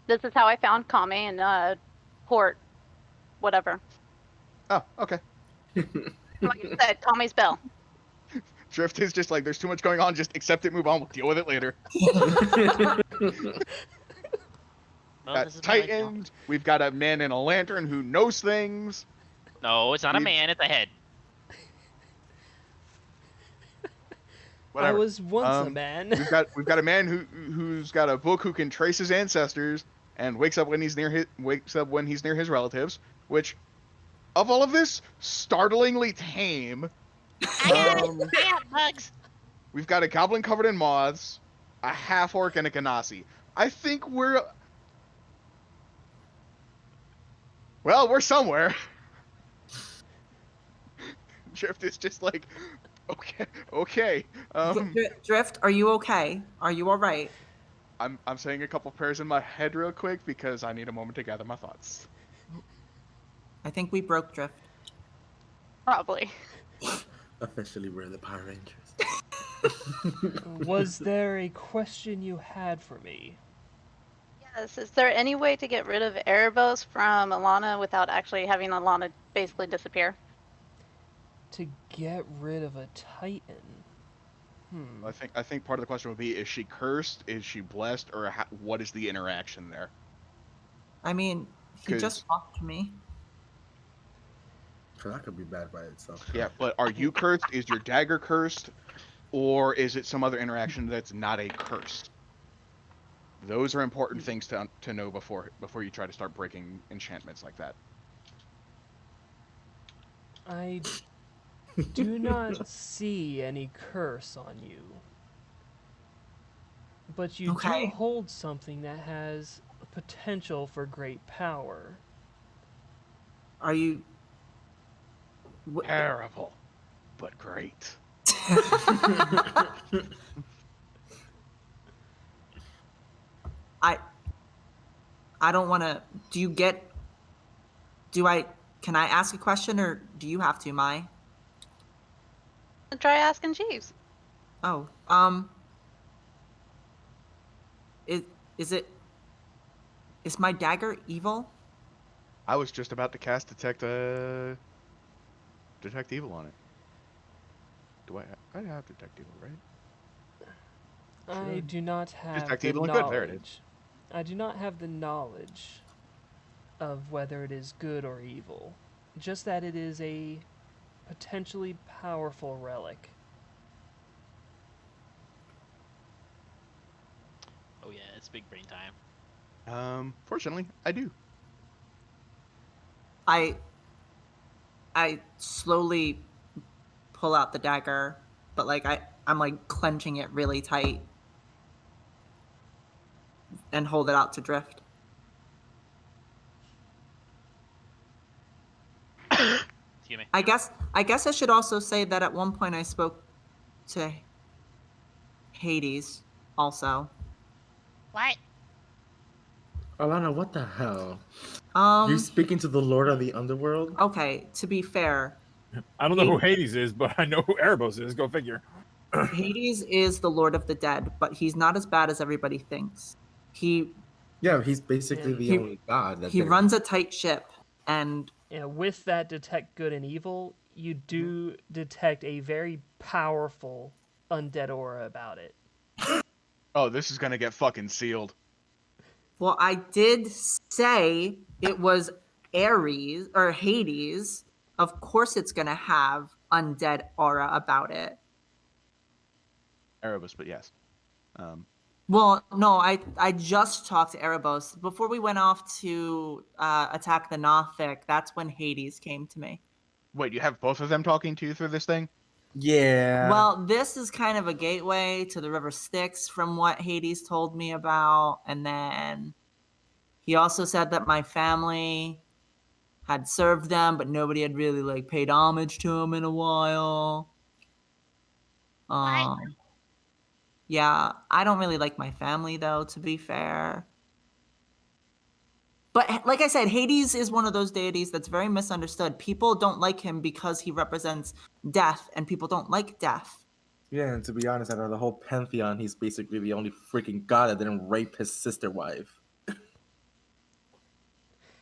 This is how I found Kame in port, whatever. Oh, okay. Like I said, Kame's bell. Drift is just like, there's too much going on. Just accept it, move on. We'll deal with it later. Well, this is my life now. Titans. We've got a man in a lantern who knows things. No, it's not a We've- man. It's a head. Whatever. I was once a man. we've got a man who's got a book who can trace his ancestors and wakes up when he's near his relatives. Which, of all of this, startlingly tame. I got bugs. We've got a goblin covered in moths, a half orc, and a ganassi. I think we're somewhere. Drift is just like, okay. Drift, are you okay? Are you all right? I'm saying a couple prayers in my head real quick because I need a moment to gather my thoughts. I think we broke Drift. Probably. Officially, we're the Power Rangers. Was there a question you had for me? Yes. Is there any way to get rid of Erebos from Alana without actually having Alana basically disappear? To get rid of a Titan? I think part of the question would be: is she cursed? Is she blessed? Or what is the interaction there? I mean, he just talked to me. So that could be bad by itself. Yeah, but are you cursed? Is your dagger cursed? Or is it some other interaction that's not a curse? Those are important things to know before you try to start breaking enchantments like that. I do not see any curse on you. But you do hold something that has potential for great power. Are you... Terrible, but great. I don't want to... Can I ask a question, or do you have to, Mai? Try asking Jeeves. Oh, is my dagger evil? I was just about to cast detect evil on it. Do I have detect evil, right? I Sure. do not have Detect the evil, knowledge. good, there it is. I do not have the knowledge of whether it is good or evil. Just that it is a potentially powerful relic. Oh yeah, it's big brain time. Fortunately, I do. I slowly pull out the dagger, but like I'm like clenching it really tight and hold it out to Drift. Excuse me. I guess I should also say that at one point I spoke to Hades also. What? Alana, what the hell? You're speaking to the Lord of the Underworld? Okay, to be fair, I don't know who Hades is, but I know who Erebos is. Go figure. Hades is the Lord of the Dead, but he's not as bad as everybody thinks. Yeah, he's basically the only god. He runs a tight ship, and with that detect good and evil, you do detect a very powerful undead aura about it. Oh, this is gonna get fucking sealed. Well, I did say it was Ares or Hades. Of course, it's gonna have undead aura about it. Erebus, but yes. Well, no, I just talked to Erebos before we went off to attack the Nothic. That's when Hades came to me. Wait, you have both of them talking to you through this thing? Yeah. Well, this is kind of a gateway to the River Styx from what Hades told me about. And then he also said that my family had served them, but nobody had really like paid homage to him in a while. Yeah, I don't really like my family though, to be fair. But like I said, Hades is one of those deities that's very misunderstood. People don't like him because he represents death, and people don't like death. Yeah, and to be honest, out of the whole pantheon, he's basically the only freaking god that didn't rape his sister wife.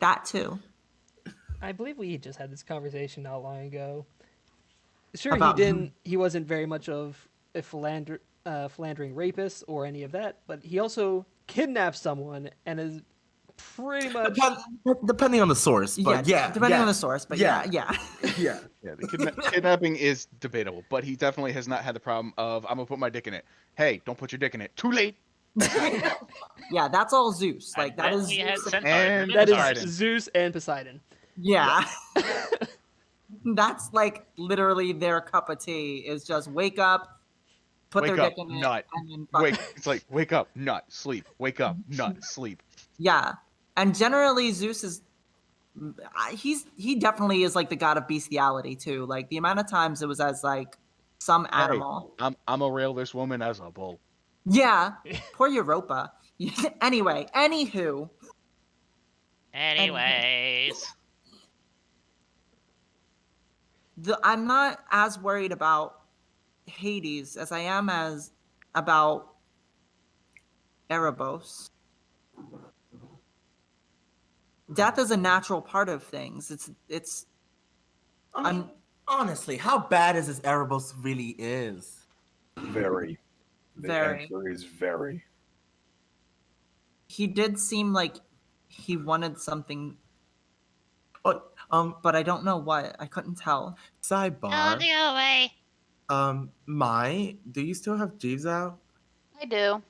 That too. I believe we just had this conversation not long ago. Sure, About he wasn't very much of a philandering rapist or any of that, but he also kidnapped someone and is pretty much Depending on the source, but yeah, depending on the source, but yeah. yeah. Yeah, the kidnapping is debatable, but he definitely has not had the problem of I'm gonna put my dick in it. Hey, don't put your dick in it. Too late. Yeah, that's all Zeus. Like that And is he had Zeus. centaurs And and that Poseidon. is Zeus and Poseidon. Yeah. That's like literally their cup of tea is just wake up, put Wake their up, dick in nut. it, and then fuck. Wake. It's like wake up, nut, sleep. Wake up, nut, sleep. Yeah. And generally Zeus is he definitely is like the god of bestiality too. Like the amount of times it was as like some animal. Hey, I'm a rail this woman as a bull. Yeah. Poor Europa. Anyway, anywho. Anyways. I'm not as worried about Hades as I am as about Erebos. Death is a natural part of things. It's I mean, honestly, how bad is this Erebos really is? Very. The Very. answer is very. He did seem like he wanted something, But but I don't know what. I couldn't tell. Don't sidebar. go away. Do you still have Jeeves out? I do.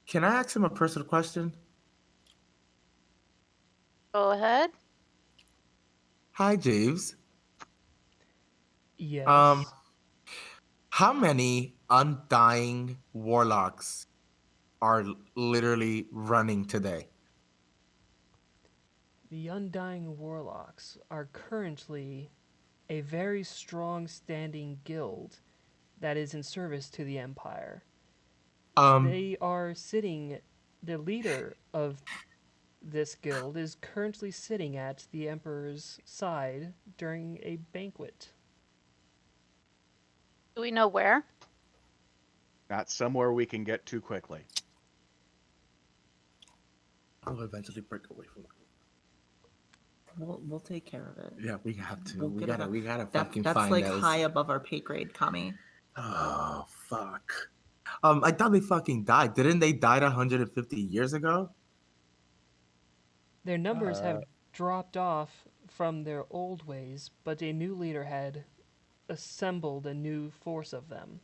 Can I ask him a personal question? Go ahead. Hi, Jeeves. Yes. How many undying warlocks are literally running today? The Undying Warlocks are currently a very strong standing guild that is in service to the Empire. They are sitting, the leader of this guild is currently sitting at the Emperor's side during a banquet. Do we know where? Not somewhere we can get to quickly. I'll eventually break away from it. We'll take care of it. Yeah, we have to. We'll we get it gotta. up. We gotta That's fucking find like those. high above our pay grade, Kami. Oh fuck. I thought they fucking died. Didn't they die 150 years ago? Their numbers have dropped off from their old ways, but a new leader had assembled a new force of them.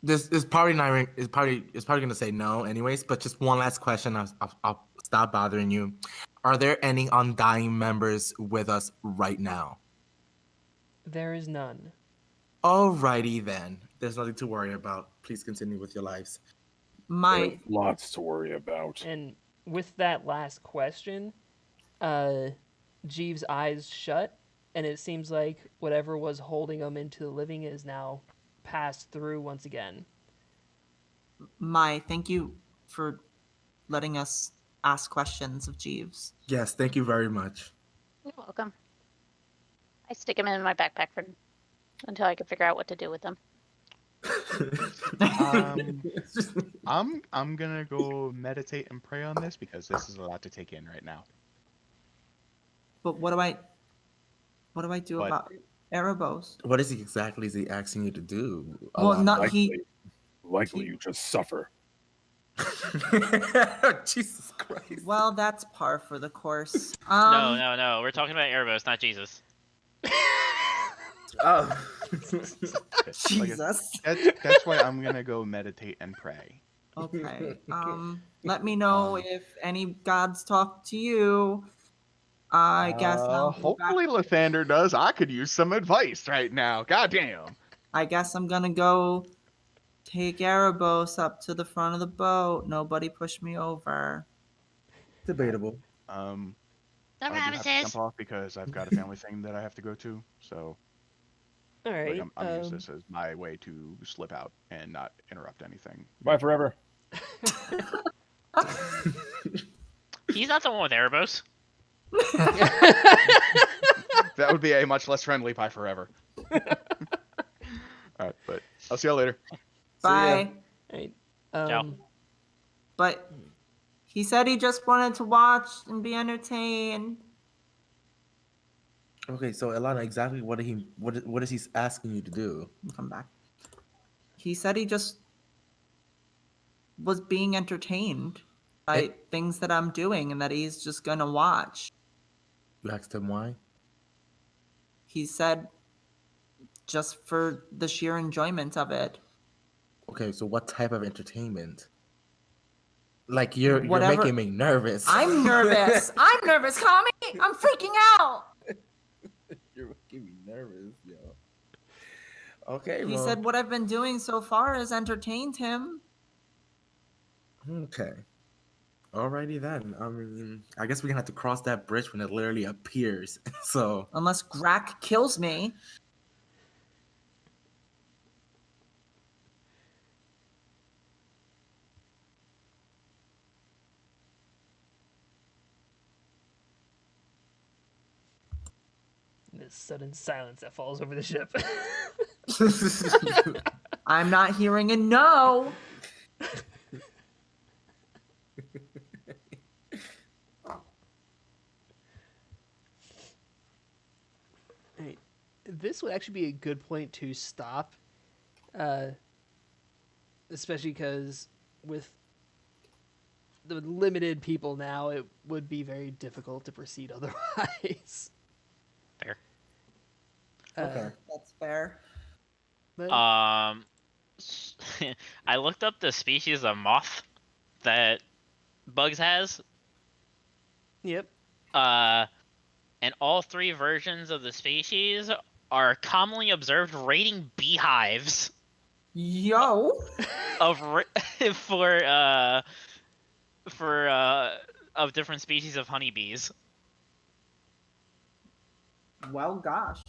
This is probably not. Is probably gonna say no, anyways. But just one last question. I'll stop bothering you. Are there any undying members with us right now? There is none. Alrighty then. There's nothing to worry about. Please continue with your lives. My There's lots to worry about. And with that last question, Jeeves' eyes shut, and it seems like whatever was holding him into the living is now passed through once again. thank you for letting us ask questions of Jeeves. Yes, thank you very much. You're welcome. I stick them in my backpack until I can figure out what to do with them. I'm gonna go meditate and pray on this because this is a lot to take in right now. But what do I do What? about Erebos? What is exactly is he asking you to do? Well, not Likely, likely you just suffer. Jesus Christ. Well, that's par for the course. No. We're talking about Erebos, not Jesus. Oh. Jesus. That's why I'm gonna go meditate and pray. Okay. Let me know if any gods talk to you. I guess I'll go back. Hopefully Lathander does. I could use some advice right now. Goddamn. I guess I'm gonna go take Erebos up to the front of the boat. Nobody push me over. Debatable. The I'm gonna have to promises. jump off because I've got a family thing that I have to go to. So All Like right. I'm use this as my way to slip out and not interrupt anything. Bye forever. He's not the one with Erebos. That would be a much less friendly bye forever. All right, but I'll see y'all later. Bye. Right. Ciao. But he said he just wanted to watch and be entertained. Okay, so Alana, exactly what is he asking you to do? I'll come back. He said he just was being entertained by things that I'm doing and that he's just gonna watch. You asked him why? He said just for the sheer enjoyment of it. Okay, so what type of entertainment? Like you're Whatever. making me nervous. I'm nervous. I'm nervous, Kami. I'm freaking out. You're making me nervous, yo. Okay, He well, said what I've been doing so far has entertained him. okay. Alrighty then. I mean, I guess we're gonna have to cross that bridge when it literally appears. So Unless Grak kills me. This sudden silence that falls over the ship. I'm not hearing a no. Right. This would actually be a good point to stop, especially because with the limited people now, it would be very difficult to proceed otherwise. Fair. okay. That's fair. But I looked up the species of moth that Bugs has. yep. And all three versions of the species are commonly observed raiding beehives Yo. of of different species of honeybees. Well, gosh.